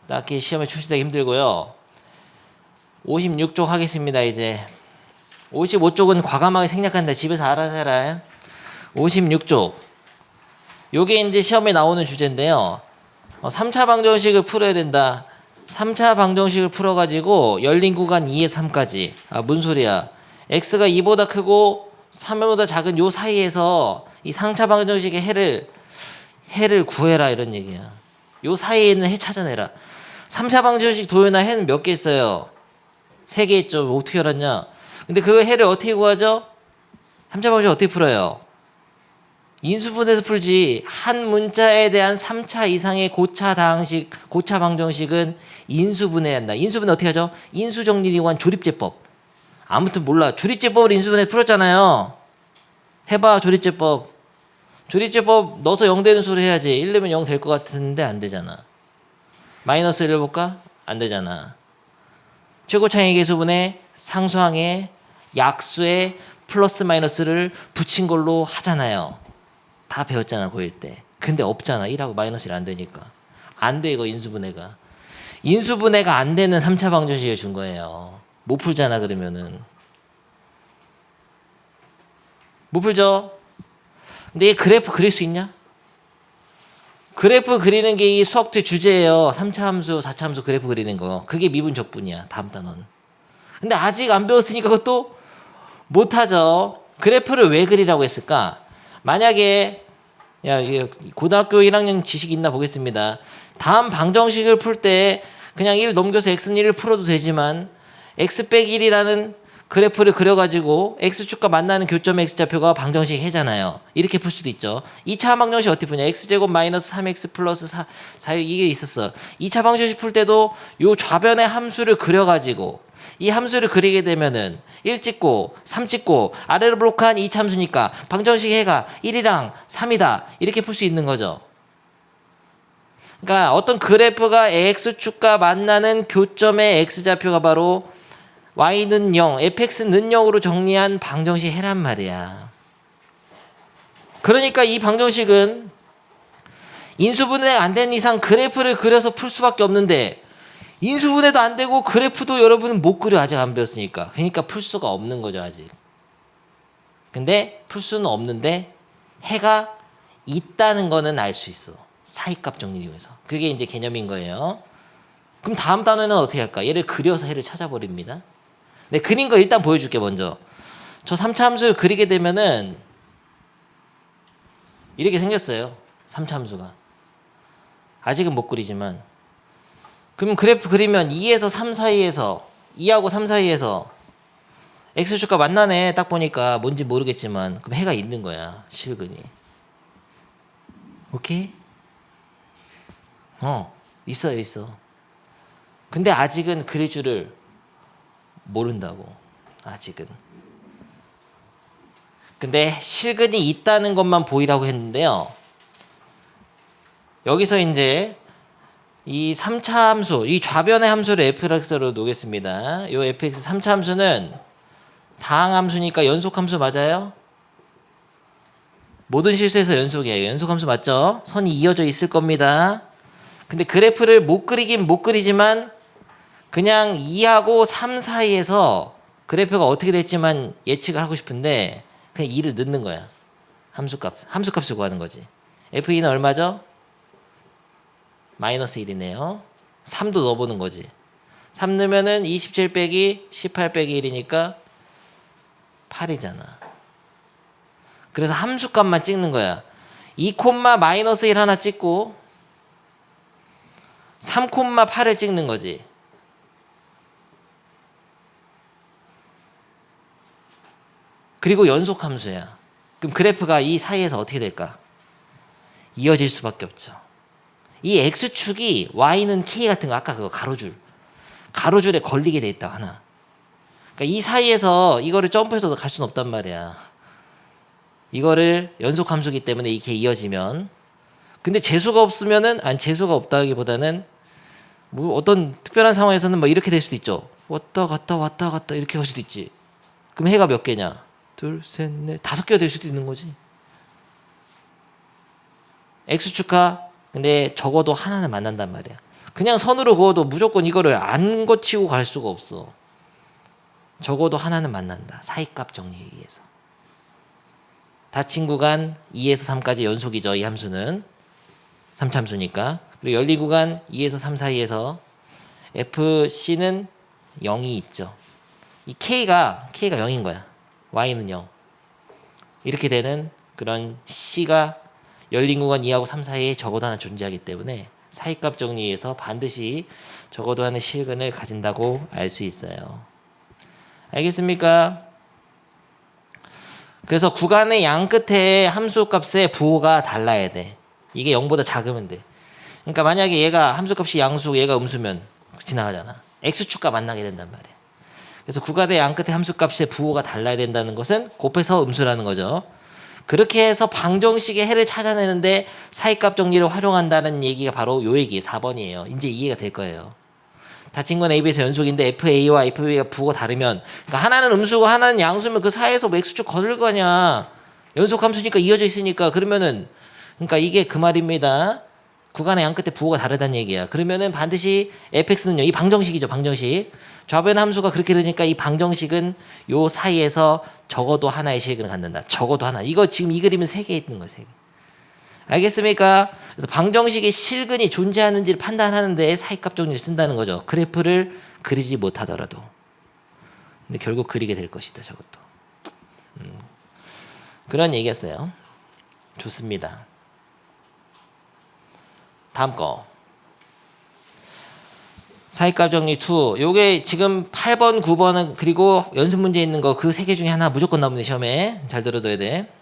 딱히 시험에 출시되기 힘들고요. 56쪽 하겠습니다, 이제. 55쪽은 과감하게 생략한다. 집에서 알아서 해라. 56쪽. 요게 이제 시험에 나오는 주제인데요. 3차 방정식을 풀어야 된다. 3차 방정식을 풀어가지고 열린 구간 2에서 3까지. 뭔 소리야. x가 2보다 크고 3보다 작은 요 사이에서 이 3차 방정식의 해를 구해라, 이런 얘기야. 요 사이에 있는 해 찾아내라. 3차 방정식 도요나 해는 몇 개 있어요? 3개 있죠. 어떻게 알았냐? 근데 그 해를 어떻게 구하죠? 3차 방정식 어떻게 풀어요? 인수분해에서 풀지. 한 문자에 대한 3차 이상의 고차 방정식은 인수분해한다. 인수분해 어떻게 하죠? 인수정리기관 조립제법. 아무튼 몰라. 조립제법을 인수분해 풀었잖아요. 해봐. 조립제법 넣어서 0 되는 수를 해야지. 1 넣으면 0 될 것 같은데 안 되잖아. 마이너스 1 해볼까? 안 되잖아. 최고차의 계수분의 상수항에 약수에 플러스 마이너스를 붙인 걸로 하잖아요. 다 배웠잖아 고1 때. 근데 없잖아. 1하고 마이너스 1 안 되니까. 안 돼 이거 인수분해가. 인수분해가 안 되는 3차 방정식을 준 거예요. 못 풀잖아 그러면은. 못 풀죠? 근데 이 그래프 그릴 수 있냐? 그래프 그리는 게 이 수학투의 주제예요. 3차 함수, 4차 함수 그래프 그리는 거. 그게 미분 적분이야. 다음 단원. 근데 아직 안 배웠으니까 그것도 못하죠. 그래프를 왜 그리라고 했을까? 만약에 고등학교 1학년 지식 있나 보겠습니다. 다음 방정식을 풀 때 그냥 1 넘겨서 x는 1을 풀어도 되지만 x 빼기 1이라는 그래프를 그려가지고 x축과 만나는 교점의 x좌표가 방정식 해잖아요. 이렇게 풀 수도 있죠. 2차 방정식 어떻게 푸냐? x제곱 마이너스 3x 플러스 4 이게 있었어. 2차 방정식 풀 때도 요 좌변의 함수를 그려가지고 이 함수를 그리게 되면은 1 찍고 3 찍고 아래로 블록한 2차 함수니까 방정식 해가 1이랑 3이다. 이렇게 풀 수 있는 거죠. 그러니까 어떤 그래프가 x축과 만나는 교점의 x좌표가 바로 y는 0, fx는 0으로 정리한 방정식 해란 말이야. 그러니까 이 방정식은 인수분해가 안 된 이상 그래프를 그려서 풀 수밖에 없는데 인수분해도 안 되고 그래프도 여러분은 못 그려. 아직 안 배웠으니까. 그러니까 풀 수가 없는 거죠 아직. 근데 풀 수는 없는데 해가 있다는 거는 알 수 있어. 사이값 정리를 이용해서. 그게 이제 개념인 거예요. 그럼 다음 단어는 어떻게 할까? 얘를 그려서 해를 찾아버립니다. 네, 그린 거 일단 보여줄게 먼저. 저 3차 함수를 그리게 되면은 이렇게 생겼어요. 3차 함수가. 아직은 못 그리지만. 그럼 그래프 그리면 2에서 3 사이에서 2하고 3 사이에서 x축과 만나네. 딱 보니까 뭔지 모르겠지만 그럼 해가 있는 거야. 실근이. 오케이? 있어. 근데 아직은 그릴 줄을 모른다고. 아직은. 근데 실근이 있다는 것만 보이라고 했는데요. 여기서 이제 이 3차 함수, 이 좌변의 함수를 fx로 놓겠습니다. 이 fx 3차 함수는 다항 함수니까 연속 함수 맞아요? 모든 실수에서 연속이에요. 연속 함수 맞죠? 선이 이어져 있을 겁니다. 근데 그래프를 못 그리긴 못 그리지만 그냥 2하고 3 사이에서 그래프가 어떻게 될지만 예측을 하고 싶은데 그냥 2를 넣는 거야. 함수값을 구하는 거지. F2는 얼마죠? 마이너스 1이네요. 3도 넣어보는 거지. 3 넣으면은 27 빼기 18 빼기 1이니까 8이잖아. 그래서 함수값만 찍는 거야. 2 마이너스 1 하나 찍고 3 8을 찍는 거지. 그리고 연속 함수야. 그럼 그래프가 이 사이에서 어떻게 될까? 이어질 수밖에 없죠. 이 x축이 y는 k 같은 거 아까 그거 가로줄에 걸리게 돼 있다 하나. 그러니까 이 사이에서 이거를 점프해서도 갈 수는 없단 말이야. 이거를 연속 함수기 때문에 이렇게 이어지면. 근데 재수가 없으면은 재수가 없다기보다는 뭐 어떤 특별한 상황에서는 뭐 이렇게 될 수도 있죠. 왔다 갔다 이렇게 할 수도 있지. 그럼 해가 몇 개냐? 2, 3, 4, 5개가 될 수도 있는 거지. x축과 근데 적어도 하나는 만난단 말이야. 그냥 선으로 그어도 무조건 이거를 안 거치고 갈 수가 없어. 적어도 하나는 만난다. 사이값 정리에 의해서. 닫힌 구간 2에서 3까지 연속이죠. 이 함수는. 3참수니까. 그리고 열린 구간 2에서 3 사이에서 FC는 0이 있죠. 이 K가 0인 거야. Y는 0. 이렇게 되는 그런 C가 열린 구간 2하고 3 사이에 적어도 하나 존재하기 때문에 사이값 정리에서 반드시 적어도 하나의 실근을 가진다고 알 수 있어요. 알겠습니까? 그래서 구간의 양 끝에 함수 값의 부호가 달라야 돼. 이게 0보다 작으면 돼. 그러니까 만약에 얘가 함수값이 양수, 얘가 음수면 지나가잖아. x축과 만나게 된단 말이야. 그래서 구간의 양 끝에 함수값의 부호가 달라야 된다는 것은 곱해서 음수라는 거죠. 그렇게 해서 방정식의 해를 찾아내는데 사이값 정리를 활용한다는 얘기가 바로 요 얘기 4번이에요. 이제 이해가 될 거예요. 닫힌 건 AB에서 연속인데 FA와 FB가 부호가 다르면, 그러니까 하나는 음수고 하나는 양수면 그 사이에서 뭐 x축 거둘 거냐. 연속 함수니까 이어져 있으니까. 그러면은, 그러니까 이게 그 말입니다. 구간의 양 끝에 부호가 다르다는 얘기야. 그러면은 반드시 fx는요, 이 방정식이죠, 방정식. 좌변 함수가 그렇게 되니까 이 방정식은 요 사이에서 적어도 하나의 실근을 갖는다. 적어도 하나. 이거 지금 이 그림은 3개 있는 거예요, 3개. 알겠습니까? 그래서 방정식의 실근이 존재하는지를 판단하는데 사이값 정리를 쓴다는 거죠. 그래프를 그리지 못하더라도. 근데 결국 그리게 될 것이다, 저것도. 그런 얘기였어요. 좋습니다. 다음 거. 사이값 정리 2. 요게 지금 8번, 9번은 그리고 연습 문제 있는 거 그 3개 중에 하나 무조건 나오는 시험에. 잘 들어둬야 돼.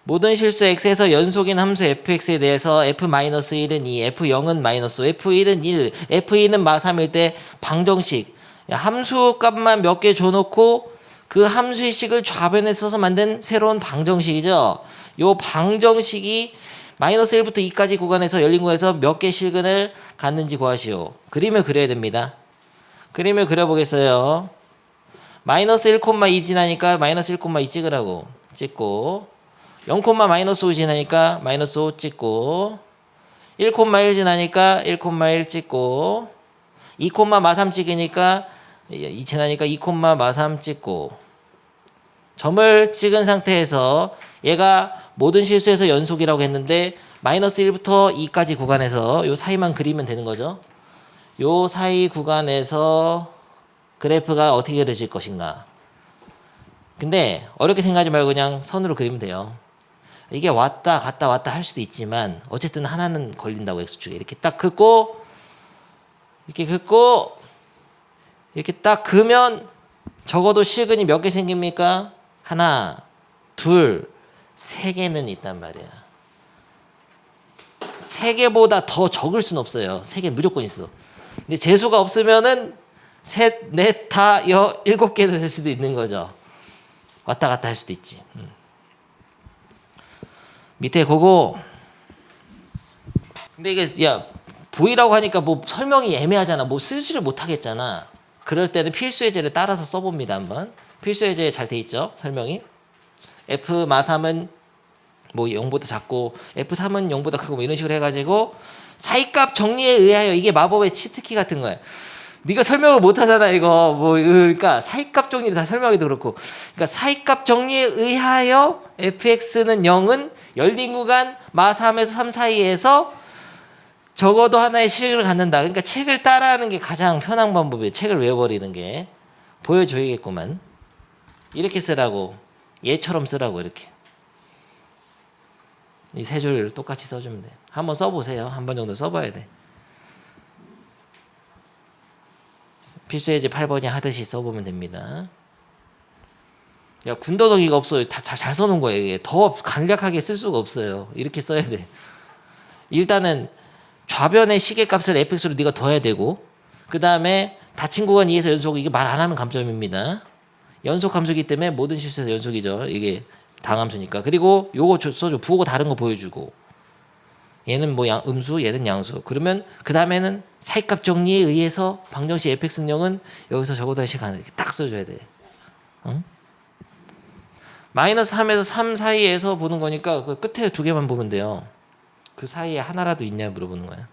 모든 실수 x에서 연속인 함수 fx에 대해서 f-1은 2, f0은 마이너스 5, f1은 1, f2는 마3일 때 방정식. 함수 값만 몇 개 줘놓고 그 함수의 식을 좌변에 써서 만든 새로운 방정식이죠. 요 방정식이 마이너스 1부터 2까지 구간에서 열린 구간에서 몇 개 실근을 갖는지 구하시오. 그림을 그려야 됩니다. 그림을 그려보겠어요. 마이너스 1,2 지나니까 마이너스 1,2 찍으라고. 찍고 0, 마이너스 5 지나니까 마이너스 5 찍고 1,1 지나니까 1,1 찍고 2, 마3 찍으니까 2 지나니까 2, 마3 찍고 점을 찍은 상태에서 얘가 모든 실수에서 연속이라고 했는데 마이너스 1부터 2까지 구간에서 요 사이만 그리면 되는 거죠. 요 사이 구간에서 그래프가 어떻게 그려질 것인가. 근데 어렵게 생각하지 말고 그냥 선으로 그리면 돼요. 이게 왔다 갔다 왔다 할 수도 있지만 어쨌든 하나는 걸린다고 x축에. 이렇게 딱 긋고 이렇게 긋고 이렇게 딱 그으면 적어도 실근이 몇 개 생깁니까? 하나, 둘, 3개는 있단 말이야. 3개보다 더 적을 순 없어요. 3개 무조건 있어. 근데 재수가 없으면은 셋, 넷, 다, 7개도 될 수도 있는 거죠. 왔다 갔다 할 수도 있지. 밑에 그거. 근데 이게 야 보이라고 하니까 뭐 설명이 애매하잖아. 뭐 쓰지를 못하겠잖아. 그럴 때는 필수 예제를 따라서 써봅니다. 한번. 필수 예제 잘 돼 있죠? 설명이. f 마3은 뭐 0보다 작고 f3은 0보다 크고 뭐 이런 식으로 해가지고 사이값 정리에 의하여. 이게 마법의 치트키 같은 거야. 네가 설명을 못하잖아 이거. 뭐 그러니까 사이값 정리를 다 설명하기도 그렇고. 그러니까 사이값 정리에 의하여 fx는 0은 열린 구간 마3에서 3 사이에서 적어도 하나의 실근을 갖는다. 그러니까 책을 따라하는 게 가장 편한 방법이에요. 책을 외워버리는 게. 보여줘야겠구만. 이렇게 쓰라고. 얘처럼 쓰라고. 이렇게. 이 3줄 똑같이 써주면 돼. 한번 써보세요. 한 번 정도 써봐야 돼. 필수예제 8번이 하듯이 써보면 됩니다. 야, 군더더기가 없어요. 다 잘 써놓은 거예요. 이게. 더 간략하게 쓸 수가 없어요. 이렇게 써야 돼. 일단은 좌변의 시계값을 fx로 네가 더해야 되고, 그 다음에 닫힌 구간 2에서 연속. 이게 말 안 하면 감점입니다. 연속 함수기 때문에 모든 실수에서 연속이죠. 이게 당함수니까. 그리고 요거 써줘. 부호가 다른 거 보여주고. 얘는 뭐 음수, 얘는 양수. 그러면 그 다음에는 사이값 정리에 의해서 방정식 fx는 0은 여기서 적어도 시간 이렇게 딱 써줘야 돼. 응? 마이너스 3에서 3 사이에서 보는 거니까 그 끝에 2개만 보면 돼요. 그 사이에 하나라도 있냐 물어보는 거야.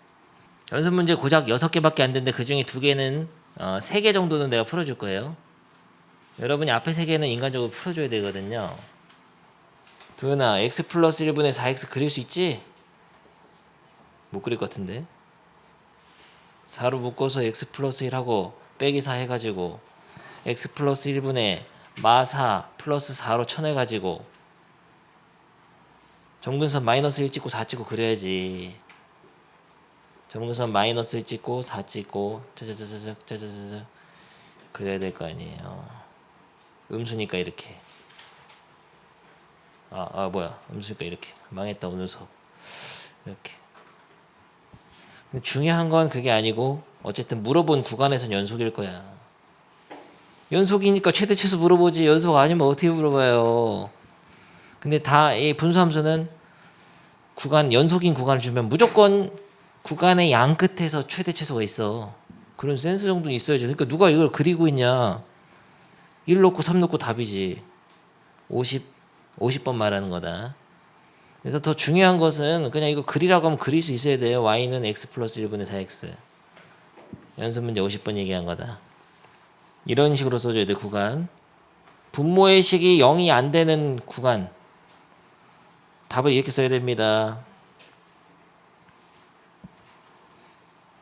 연습 문제 고작 6개밖에 안 되는데 그 중에 2개는 3개 정도는 내가 풀어줄 거예요. 여러분이 앞에 3개는 인간적으로 풀어줘야 되거든요. 도현아, x 플러스 1분의 4x 그릴 수 있지? 못 그릴 것 같은데. 4로 묶어서 x 플러스 1하고 빼기 4 해가지고 x 플러스 1분의 마4 플러스 4로 쳐내가지고 점근선 마이너스 1 찍고 4 찍고 그려야지. 점근선 마이너스 1 찍고 4 찍고 짜자자자자자자자 그려야 될 거 아니에요. 음수니까 이렇게. 뭐야 음수니까 이렇게 망했다 오늘 수업. 이렇게. 중요한 건 그게 아니고 어쨌든 물어본 구간에선 연속일 거야. 연속이니까 최대 최소 물어보지 연속 아니면 어떻게 물어봐요. 근데 다 이 분수함수는 구간 연속인 구간을 주면 무조건 구간의 양 끝에서 최대 최소가 있어. 그런 센스 정도는 있어야죠. 그러니까 누가 이걸 그리고 있냐. 1 놓고 3 놓고 답이지. 50번 말하는 거다. 그래서 더 중요한 것은 그냥 이거 그리라고 하면 그릴 수 있어야 돼요. y는 x 플러스 1분의 4x. 연습 문제 50번 얘기한 거다. 이런 식으로 써줘야 돼. 구간. 분모의 식이 0이 안 되는 구간. 답을 이렇게 써야 됩니다.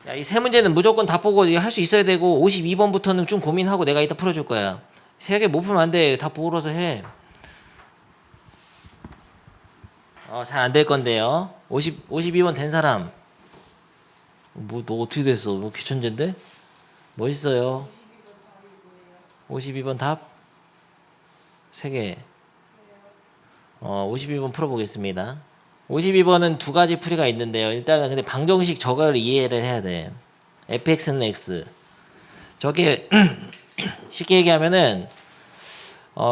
야, 이 세 문제는 무조건 답 보고 할 수 있어야 되고 52번부터는 좀 고민하고 내가 이따 풀어줄 거야. 세 개 못 풀면 안 돼. 답 보고서 해. 잘 안 될 건데요. 52번 된 사람. 너 어떻게 됐어? 너 귀천재인데? 멋있어요. 52번 답? 3개. 52번 풀어보겠습니다. 52번은 두 가지 풀이가 있는데요. 일단은 근데 방정식 저걸 이해를 해야 돼. fx는 x. 저게 쉽게 얘기하면은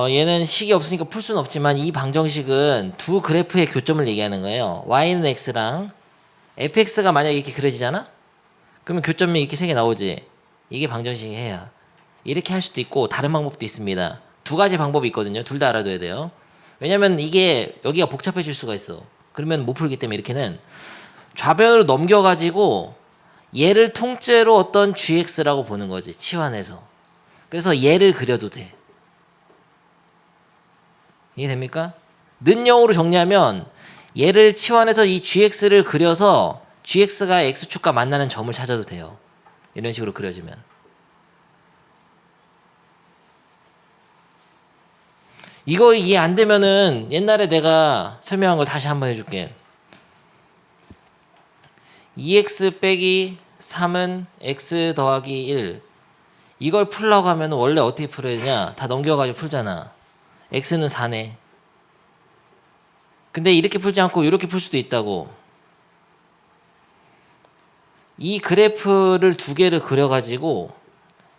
얘는 식이 없으니까 풀 수는 없지만 이 방정식은 두 그래프의 교점을 얘기하는 거예요. y는 x랑 fx가 만약에 이렇게 그려지잖아? 그러면 교점이 이렇게 세 개 나오지. 이게 방정식이 해야. 이렇게 할 수도 있고 다른 방법도 있습니다. 두 가지 방법이 있거든요. 둘 다 알아둬야 돼요. 왜냐면 이게 여기가 복잡해질 수가 있어. 그러면 못 풀기 때문에 이렇게는 좌변으로 넘겨가지고 얘를 통째로 어떤 gx라고 보는 거지. 치환해서. 그래서 얘를 그려도 돼. 이해됩니까? 는 0으로 정리하면 얘를 치환해서 이 gx를 그려서 gx가 x축과 만나는 점을 찾아도 돼요. 이런 식으로 그려지면. 이거 이해 안 되면은 옛날에 내가 설명한 걸 다시 한번 해줄게. 2x 빼기 3은 x 더하기 1. 이걸 풀려고 하면 원래 어떻게 풀어야 되냐? 다 넘겨가지고 풀잖아. x는 4네. 근데 이렇게 풀지 않고 이렇게 풀 수도 있다고. 이 그래프를 두 개를 그려가지고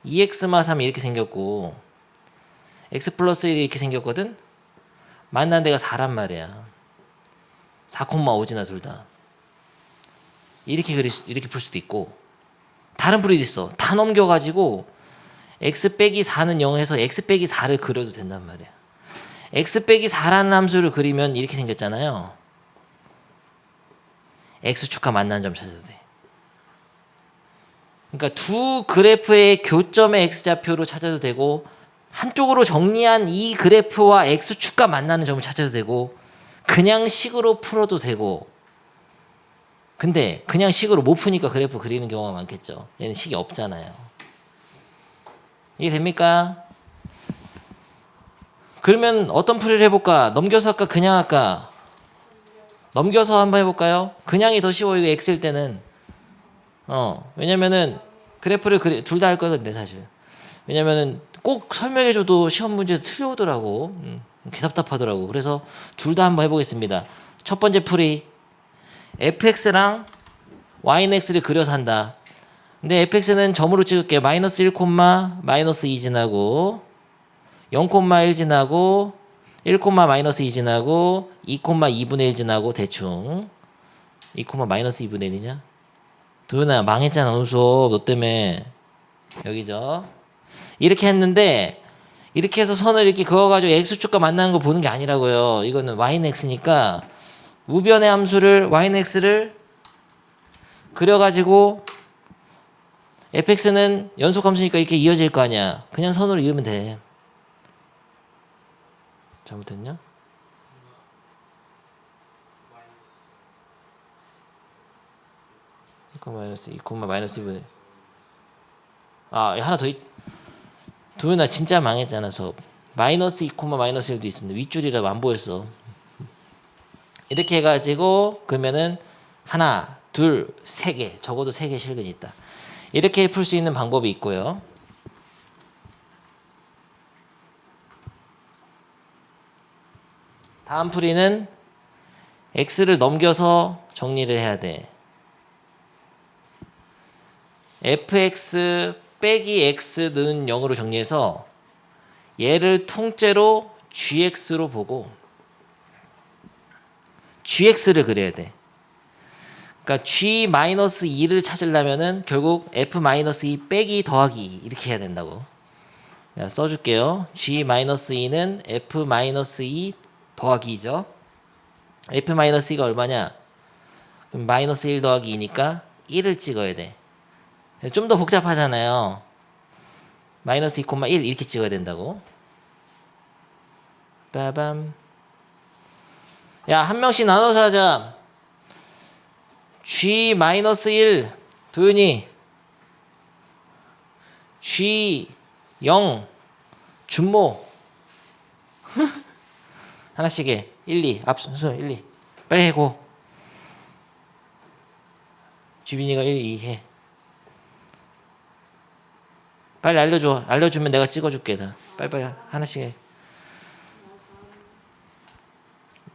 2x마 3이 이렇게 생겼고 x 플러스 1이 이렇게 생겼거든? 만난 데가 4란 말이야. 4,5지나 둘 다. 이렇게 풀 수도 있고 다른 풀이도 있어. 다 넘겨가지고 x 빼기 4는 0에서 x 빼기 4를 그려도 된단 말이야. x 빼기 4라는 함수를 그리면 이렇게 생겼잖아요. x축과 만나는 점 찾아도 돼. 그러니까 두 그래프의 교점의 x좌표로 찾아도 되고 한쪽으로 정리한 이 그래프와 x축과 만나는 점을 찾아도 되고 그냥 식으로 풀어도 되고 근데 그냥 식으로 못 푸니까 그래프 그리는 경우가 많겠죠. 얘는 식이 없잖아요. 이게 됩니까? 그러면 어떤 풀이를 해볼까? 넘겨서 할까? 그냥 할까? 넘겨서 한번 해볼까요? 그냥이 더 쉬워. 이거 x일 때는 왜냐면은 그래프를 둘 다 할 거거든요 사실. 왜냐면은 꼭 설명해줘도 시험 문제 틀려오더라고. 개답답하더라고. 그래서 둘 다 한번 해보겠습니다. 첫 번째 풀이 fx랑 y는 x를 그려서 한다. 근데 fx는 점으로 찍을게요. 마이너스 1, 마이너스 2 지나고 0, 1 지나고 1, 마이너스 2 지나고 2, 2분의 1 지나고 대충 2, 마이너스 2분의 1이냐? 도윤아 망했잖아 오늘 수업 너 때문에. 여기죠. 이렇게 했는데 이렇게 해서 선을 이렇게 그어가지고 x축과 만나는 거 보는 게 아니라고요. 이거는 y는 x니까 우변의 함수를 y는 x를 그려가지고 fx는 연속함수니까 이렇게 이어질 거 아니야. 그냥 선으로 이으면 돼. 잘못했냐? 마이너스 2, 마이너스 2분의 하나 더 도윤아 진짜 망했잖아 수업. 마이너스 2, 마이너스 1도 있었는데 윗줄이라고 안 보였어. 이렇게 해가지고 그러면은 하나, 둘, 세 개, 적어도 3개 실근이 있다. 이렇게 풀 수 있는 방법이 있고요. 다음 풀이는 x를 넘겨서 정리를 해야 돼. fx 빼기 x는 0으로 정리해서 얘를 통째로 gx로 보고 gx를 그려야 돼. 그러니까 g-2를 찾으려면은 결국 f-2 빼기 더하기 이렇게 해야 된다고. 자, 써줄게요. g-2는 f-2 더하기죠. f-2가 얼마냐? 그럼 마이너스 1 더하기 2니까 1을 찍어야 돼. 좀 더 복잡하잖아요. 마이너스 2, 1 이렇게 찍어야 된다고. 빠밤. 야, 한 명씩 나눠서 하자. g-1 도윤이 g0 준모 하나씩 해. 1, 2 앞순서 1, 2 빨리 해고. 주빈이가 1, 2 해. 빨리 알려줘. 알려주면 내가 찍어줄게. 다 빨리빨리 하나씩 해.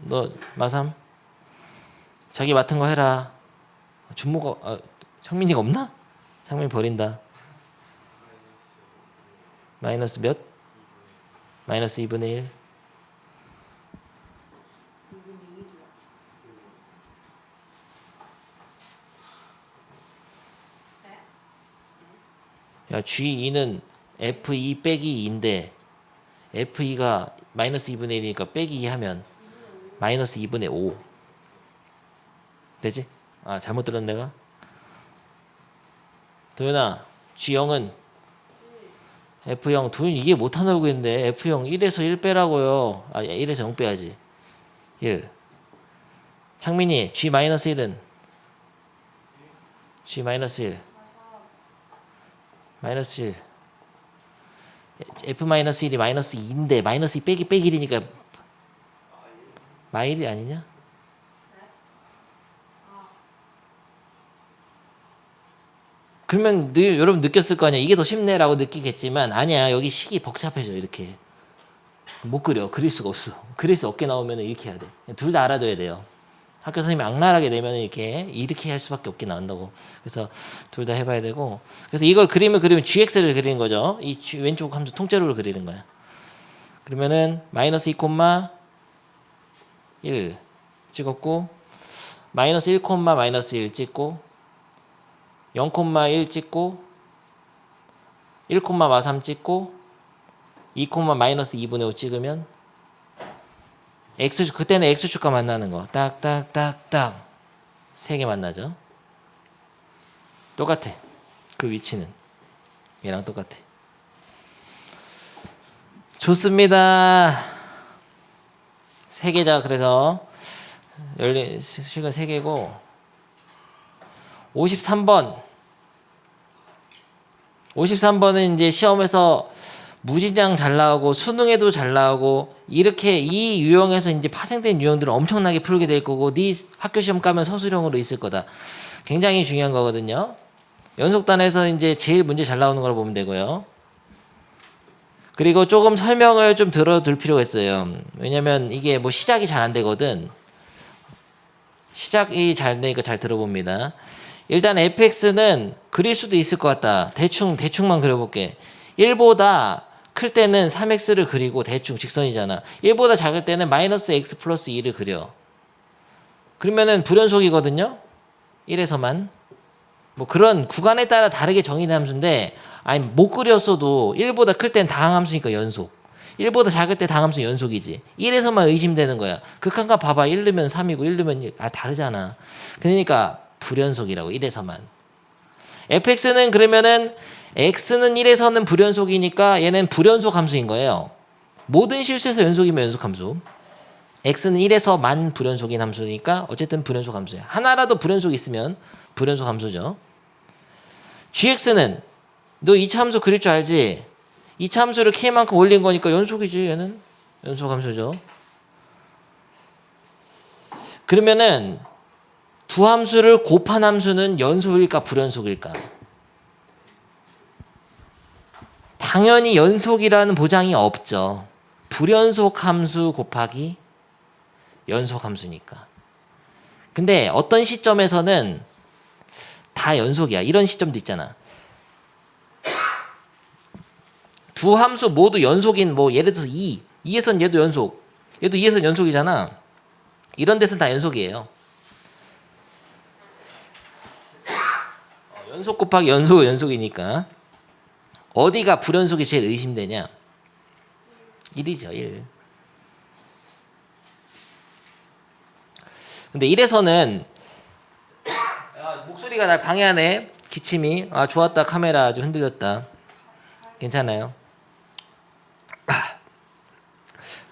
너 마삼 자기 맡은 거 해라. 준모가 창민이가 없나? 창민이 버린다. 마이너스 몇? 마이너스 2분의 1. 야, G2는 F2 빼기 2인데 F2가 마이너스 2분의 1이니까 빼기 2 하면 마이너스 2분의 5 되지? 아, 잘못 들었네 내가. 도현아, G0은 F0. 도현 이게 못하나 보겠는데 F0 1에서 1 빼라고요. 아, 1에서 0 빼야지. 1. 창민이 G-1은 G-1 마이너스 1 F-1이 마이너스 2인데 마이너스 2 빼기 1이니까 마일이 아니냐? 그러면 여러분 느꼈을 거 아니야. 이게 더 쉽네라고 느끼겠지만 아니야. 여기 식이 복잡해져. 이렇게 못 그릴 수가 없어. 그릴 수 없게 나오면 이렇게 해야 돼. 둘 다 알아둬야 돼요. 학교 선생님이 악랄하게 내면 이렇게 할 수밖에 없게 나온다고. 그래서 둘 다 해봐야 되고. 그래서 이걸 그리면 gx를 그리는 거죠. 이 왼쪽 함수 통째로를 그리는 거야. 그러면은 마이너스 2, 1 찍었고 마이너스 1, 마이너스 1 찍고 0, 1 찍고 1, 마3 찍고 2, 마이너스 2분의 5 찍으면 X 그때는 X축과 만나는 거 딱딱딱딱 3개 만나죠. 똑같아. 그 위치는 얘랑 똑같아. 좋습니다. 3개자. 그래서 열린 식은 3개고 53번은 이제 시험에서 무진장 잘 나오고 수능에도 잘 나오고 이렇게 이 유형에서 이제 파생된 유형들을 엄청나게 풀게 될 거고 네 학교 시험 가면 서술형으로 있을 거다. 굉장히 중요한 거거든요. 연속단에서 이제 제일 문제 잘 나오는 거로 보면 되고요. 그리고 조금 설명을 좀 들어둘 필요가 있어요. 왜냐면 이게 뭐 시작이 잘 안 되거든. 시작이 잘 되니까 잘 들어봅니다. 일단 fx는 그릴 수도 있을 것 같다. 대충만 그려볼게. 1보다 클 때는 3x를 그리고 대충 직선이잖아. 1보다 작을 때는 마이너스 x 플러스 2를 그려. 그러면은 불연속이거든요. 1에서만. 뭐 그런 구간에 따라 다르게 정의된 함수인데 아니 못 그렸어도 1보다 클 땐 다항함수니까 연속. 1보다 작을 때 다항함수 연속이지. 1에서만 의심되는 거야. 극한값 봐봐. 1 넣으면 3이고 1 넣으면 1. 아 다르잖아. 그러니까 불연속이라고 1에서만. fx는 그러면은 x는 1에서는 불연속이니까 얘는 불연속 함수인 거예요. 모든 실수에서 연속이면 연속 함수. x는 1에서만 불연속인 함수니까 어쨌든 불연속 함수야. 하나라도 불연속 있으면 불연속 함수죠. gx는 너 2차 함수 그릴 줄 알지? 2차 함수를 k만큼 올린 거니까 연속이지. 얘는 연속 함수죠. 그러면은 두 함수를 곱한 함수는 연속일까 불연속일까? 당연히 연속이라는 보장이 없죠. 불연속 함수 곱하기 연속 함수니까. 근데 어떤 시점에서는 다 연속이야. 이런 시점도 있잖아. 두 함수 모두 연속인 뭐 예를 들어서 2에선 얘도 연속, 얘도 2에선 연속이잖아. 이런 데서는 다 연속이에요. 연속 곱하기 연속이니까 어디가 불연속이 제일 의심되냐? 1이죠. 1. 근데 1에서는 목소리가 날 방해하네. 기침이. 아, 좋았다. 카메라 아주 흔들렸다. 괜찮아요.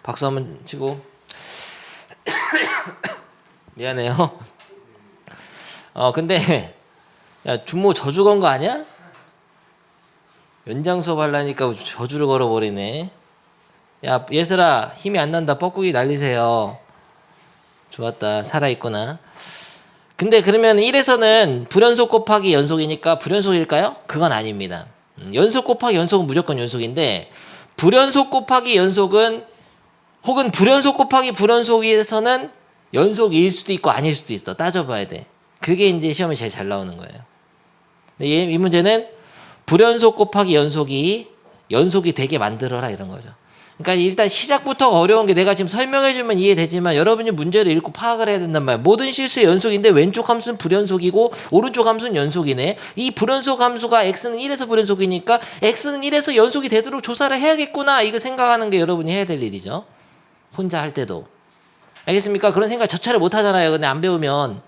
박수 한번 치고. 미안해요. 근데 야, 준모 저주 건 거 아니야? 연장 수업 하려니까 저주를 걸어버리네. 야, 예슬아, 힘이 안 난다. 뻐꾸기 날리세요. 좋았다. 살아있구나. 근데 그러면 1에서는 불연속 곱하기 연속이니까 불연속일까요? 그건 아닙니다. 연속 곱하기 연속은 무조건 연속인데, 불연속 곱하기 연속은 혹은 불연속 곱하기 불연속에서는 연속일 수도 있고 아닐 수도 있어. 따져봐야 돼. 그게 이제 시험에 제일 잘 나오는 거예요. 근데 이 문제는 불연속 곱하기 연속이 되게 만들어라 이런 거죠. 그러니까 일단 시작부터 어려운 게 내가 지금 설명해주면 이해되지만 여러분이 문제를 읽고 파악을 해야 된단 말이야. 모든 실수의 연속인데 왼쪽 함수는 불연속이고 오른쪽 함수는 연속이네. 이 불연속 함수가 x는 1에서 불연속이니까 x는 1에서 연속이 되도록 조사를 해야겠구나. 이거 생각하는 게 여러분이 해야 될 일이죠. 혼자 할 때도. 알겠습니까? 그런 생각 저차례 못 하잖아요. 근데 안 배우면.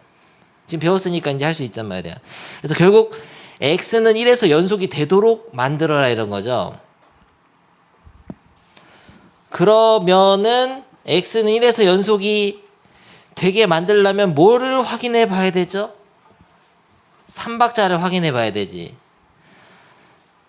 지금 배웠으니까 이제 할 수 있단 말이야. 그래서 결국 x는 1에서 연속이 되도록 만들어라 이런 거죠. 그러면은 x는 1에서 연속이 되게 만들려면 뭐를 확인해 봐야 되죠? 3박자를 확인해 봐야 되지.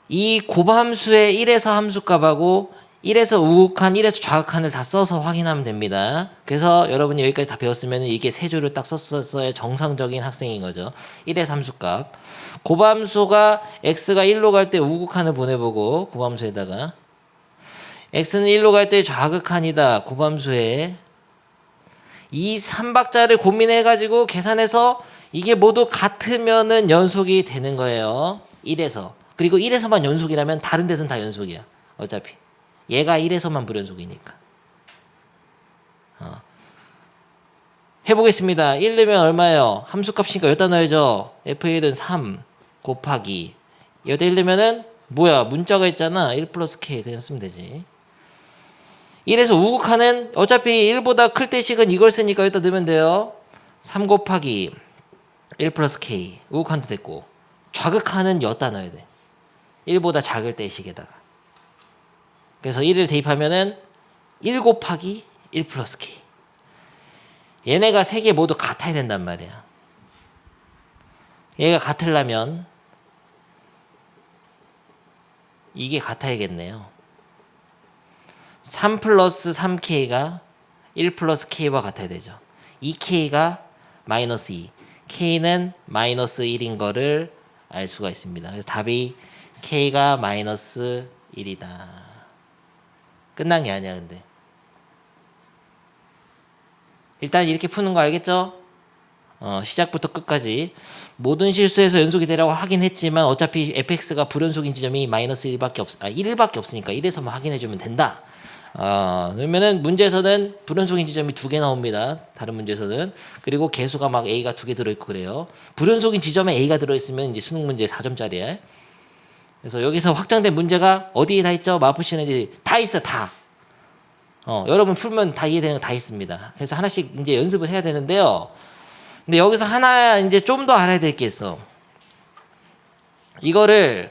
이 곱함수의 1에서 함수값하고 1에서 우극한, 1에서 좌극한을 다 써서 확인하면 됩니다. 그래서 여러분이 여기까지 다 배웠으면 이게 세 줄을 딱 썼어야 정상적인 학생인 거죠. 1에서 함수값. 곱함수가 x가 1로 갈 때 우극한을 보내보고 곱함수에다가 x는 1로 갈 때 좌극한이다. 곱함수에 이 3박자를 고민해가지고 계산해서 이게 모두 같으면은 연속이 되는 거예요. 1에서. 그리고 1에서만 연속이라면 다른 데서는 다 연속이야. 어차피. 얘가 1에서만 불연속이니까. 해보겠습니다. 1 넣으면 얼마예요? 함수값이니까 여기다 넣어야죠. f1은 3 곱하기 여기다 1 넣으면은 뭐야? 문자가 있잖아. 1 플러스 k 그냥 쓰면 되지. 1에서 우극하는 어차피 1보다 클 때식은 이걸 쓰니까 여기다 넣으면 돼요. 3 곱하기 1 플러스 k 우극한도 됐고 좌극한은 여기다 넣어야 돼. 1보다 작을 때식에다가. 그래서 1을 대입하면은 1 곱하기 1 플러스 k. 얘네가 세 개 모두 같아야 된단 말이야. 얘가 같으려면 이게 같아야겠네요. 3 플러스 3k가 1 플러스 k와 같아야 되죠. 2k가 마이너스 2, k는 마이너스 1인 거를 알 수가 있습니다. 그래서 답이 k가 마이너스 1이다. 끝난 게 아니야 근데. 일단 이렇게 푸는 거 알겠죠? 시작부터 끝까지 모든 실수에서 연속이 되라고 하긴 했지만 어차피 fx가 불연속인 지점이 마이너스 1밖에 없으니까 1에서만 확인해주면 된다. 그러면은 문제에서는 불연속인 지점이 2개 나옵니다. 다른 문제에서는. 그리고 개수가 막 a가 2개 들어있고 그래요. 불연속인 지점에 a가 들어있으면 이제 수능 문제 4점짜리에. 그래서 여기서 확장된 문제가 어디에 다 있죠? 마푸씨는 이제 다 있어, 다. 여러분 풀면 다 이해되는 거 다 있습니다. 그래서 하나씩 이제 연습을 해야 되는데요. 근데 여기서 하나 이제 좀 더 알아야 될 게 있어. 이거를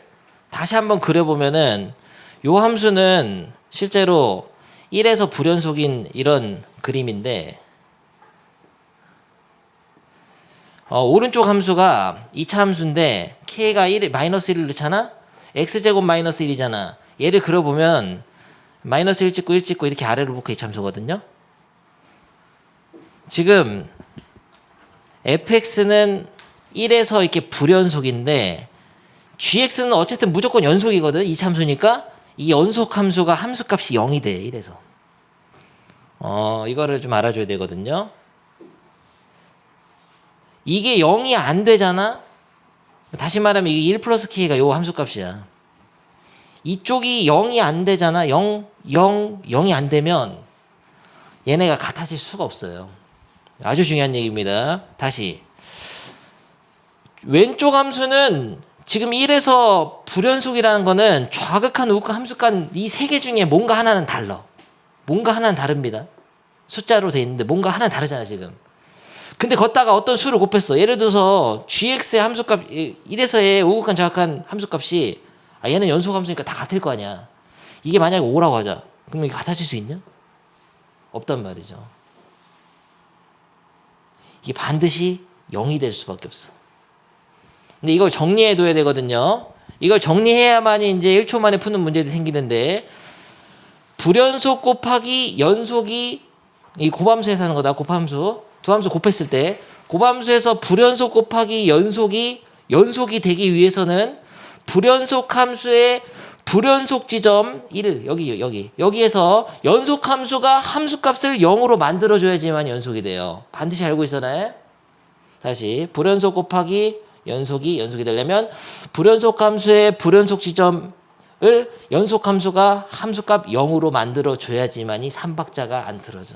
다시 한번 그려보면은 요 함수는 실제로 1에서 불연속인 이런 그림인데 오른쪽 함수가 2차 함수인데 k가 1, 마이너스 1을 넣잖아? x제곱 마이너스 1이잖아. 얘를 그려보면 마이너스 1 찍고 1 찍고 이렇게 아래로 붙고 2차 함수거든요. 지금 fx는 1에서 이렇게 불연속인데 gx는 어쨌든 무조건 연속이거든. 2차 함수니까 이 연속 함수가 함수값이 0이 돼. 1에서. 이거를 좀 알아줘야 되거든요. 이게 0이 안 되잖아? 다시 말하면 이게 1 플러스 k가 요 함수값이야. 이쪽이 0이 안 되잖아. 0이 안 되면 얘네가 같아질 수가 없어요. 아주 중요한 얘기입니다. 다시. 왼쪽 함수는 지금 1에서 불연속이라는 거는 좌극한 우극한 함수간 이 세 개 중에 뭔가 하나는 달라. 뭔가 하나는 다릅니다. 숫자로 돼 있는데 뭔가 하나는 다르잖아 지금. 근데 걷다가 어떤 수를 곱했어. 예를 들어서 gx의 함수값 1에서의 우극한 좌극한 함수값이 얘는 연속 함수니까 다 같을 거 아니야. 이게 만약에 5라고 하자. 그럼 이게 같아질 수 있냐? 없단 말이죠. 이게 반드시 0이 될 수밖에 없어. 근데 이걸 정리해 둬야 되거든요. 이걸 정리해야만이 이제 1초 만에 푸는 문제들이 생기는데, 불연속 곱하기 연속이 이 곱함수에서 하는 거다. 곱함수. 두 함수 곱했을 때 곱함수에서 불연속 곱하기 연속이 되기 위해서는 불연속 함수의 불연속 지점 1 여기에서 연속 함수가 함수값을 0으로 만들어줘야지만 연속이 돼요. 반드시 알고 있어놔요. 다시 불연속 곱하기 연속이 되려면 불연속 함수의 불연속 지점을 연속 함수가 함수값 0으로 만들어줘야지만이 3박자가 안 틀어져.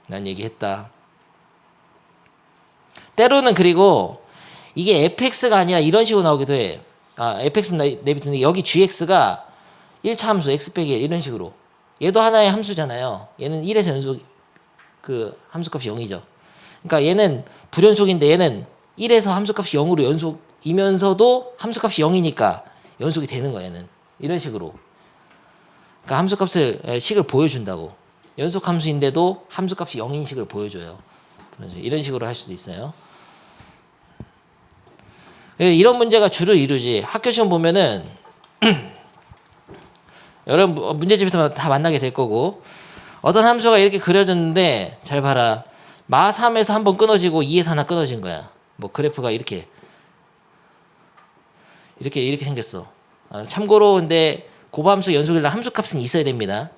난 얘기했다. 때로는 그리고 이게 fx가 아니라 이런 식으로 나오기도 해. fx는 내비두는데 여기 gx가 1차 함수 x 빼기 1 이런 식으로. 얘도 하나의 함수잖아요. 얘는 1에서 연속 그 함수값이 0이죠. 그러니까 얘는 불연속인데 얘는 1에서 함수값이 0으로 연속이면서도 함수값이 0이니까 연속이 되는 거야. 얘는 이런 식으로. 그러니까 함수값을 식을 보여준다고. 연속 함수인데도 함수값이 0인 식을 보여줘요. 이런 식으로 할 수도 있어요. 이런 문제가 주를 이루지. 학교 시험 보면은 여러 문제집에서 다 만나게 될 거고, 어떤 함수가 이렇게 그려졌는데 잘 봐라. 마 3에서 한 번 끊어지고 2에서 하나 끊어진 거야. 뭐 그래프가 이렇게 생겼어. 참고로 근데 곱함수 연속이라 함수값은 있어야 됩니다.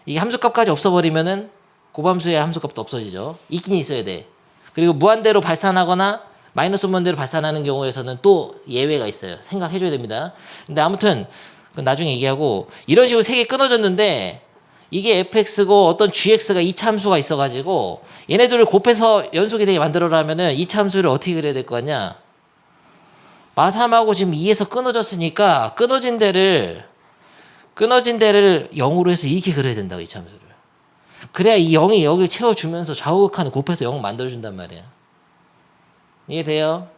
이게 함수값까지 없어버리면은 곱함수의 함수값도 없어지죠. 있긴 있어야 돼. 그리고 무한대로 발산하거나 마이너스 무한대로 발산하는 경우에서는 또 예외가 있어요. 생각해줘야 됩니다. 근데 아무튼 나중에 얘기하고, 이런 식으로 세 개 끊어졌는데 이게 fx고 어떤 gx가 2차 함수가 있어가지고 얘네들을 곱해서 연속이 되게 만들어라면은 2차 함수를 어떻게 그려야 될 거 같냐? 마3하고 지금 2에서 끊어졌으니까 끊어진 데를 0으로 해서 이렇게 그려야 된다고, 2차 함수를. 그래야 이 0이 여기를 채워주면서 좌우극한을 곱해서 0을 만들어준단 말이야. 이해돼요?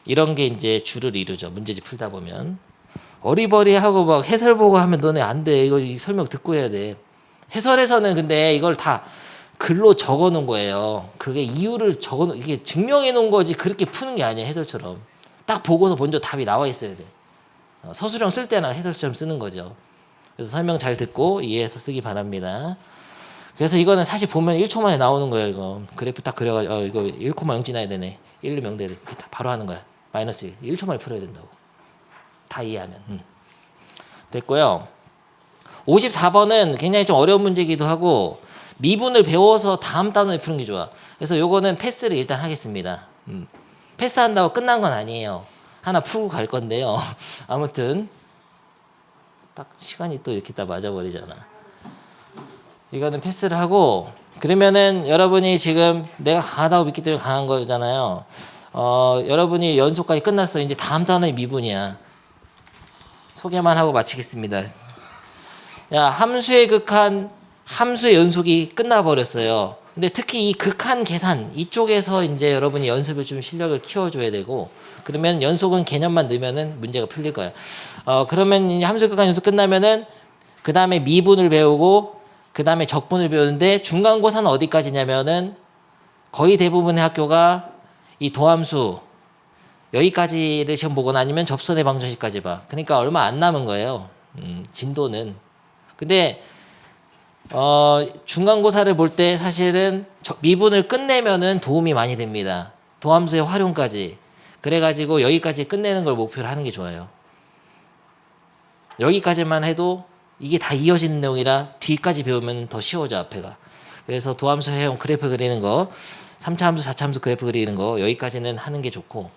이런 게 이제 주를 이루죠. 문제집 풀다 보면. 어리버리하고 막 해설 보고 하면 너네 안 돼. 이거 설명 듣고 해야 돼. 해설에서는 근데 이걸 다 글로 적어 놓은 거예요. 그게 이유를 이게 증명해 놓은 거지 그렇게 푸는 게 아니야, 해설처럼. 딱 보고서 먼저 답이 나와 있어야 돼. 서술형 쓸 때나 해설처럼 쓰는 거죠. 그래서 설명 잘 듣고 이해해서 쓰기 바랍니다. 그래서 이거는 사실 보면 1초 만에 나오는 거예요. 이거 그래프 딱 그려가지고 이거 1,0 지나야 되네. 1, 0 돼야 돼. 이렇게 다 바로 하는 거야. 마이너스 1. 1초 만에 풀어야 된다고. 다 이해하면. 됐고요. 54번은 굉장히 좀 어려운 문제이기도 하고 미분을 배워서 다음 단원에 푸는 게 좋아. 그래서 요거는 패스를 일단 하겠습니다. 패스한다고 끝난 건 아니에요. 하나 풀고 갈 건데요. 아무튼 딱 시간이 또 이렇게 딱 맞아버리잖아. 이거는 패스를 하고, 그러면은 여러분이 지금 내가 강하다고 믿기 때문에 강한 거잖아요. 여러분이 연속까지 끝났어. 이제 다음 단원이 미분이야. 소개만 하고 마치겠습니다. 야, 함수의 극한, 함수의 연속이 끝나버렸어요. 근데 특히 이 극한 계산 이쪽에서 이제 여러분이 연습을 좀 실력을 키워줘야 되고, 그러면 연속은 개념만 넣으면은 문제가 풀릴 거예요. 그러면 이제 함수의 극한 연속 끝나면은 그 다음에 미분을 배우고 그 다음에 적분을 배우는데, 중간고사는 어디까지냐면은 거의 대부분의 학교가 이 도함수 여기까지를 시험 보거나 아니면 접선의 방정식까지 봐. 그러니까 얼마 안 남은 거예요. 진도는. 근데 중간고사를 볼 때 사실은 미분을 끝내면은 도움이 많이 됩니다. 도함수의 활용까지. 그래가지고 여기까지 끝내는 걸 목표로 하는 게 좋아요. 여기까지만 해도 이게 다 이어지는 내용이라 뒤까지 배우면 더 쉬워져 앞에가. 그래서 도함수 해용 그래프 그리는 거 3차 함수 4차 함수 그래프 그리는 거 여기까지는 하는 게 좋고,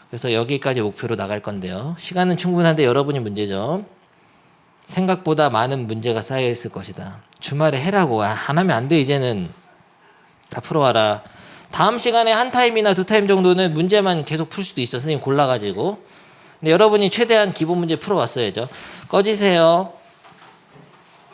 그래서 여기까지 목표로 나갈 건데요. 시간은 충분한데 여러분이 문제죠. 생각보다 많은 문제가 쌓여 있을 것이다. 주말에 해라고. 안 하면 안 돼. 이제는 다 풀어와라. 다음 시간에 한 타임이나 두 타임 정도는 문제만 계속 풀 수도 있어. 선생님 골라가지고. 근데 여러분이 최대한 기본 문제 풀어왔어야죠. 꺼지세요.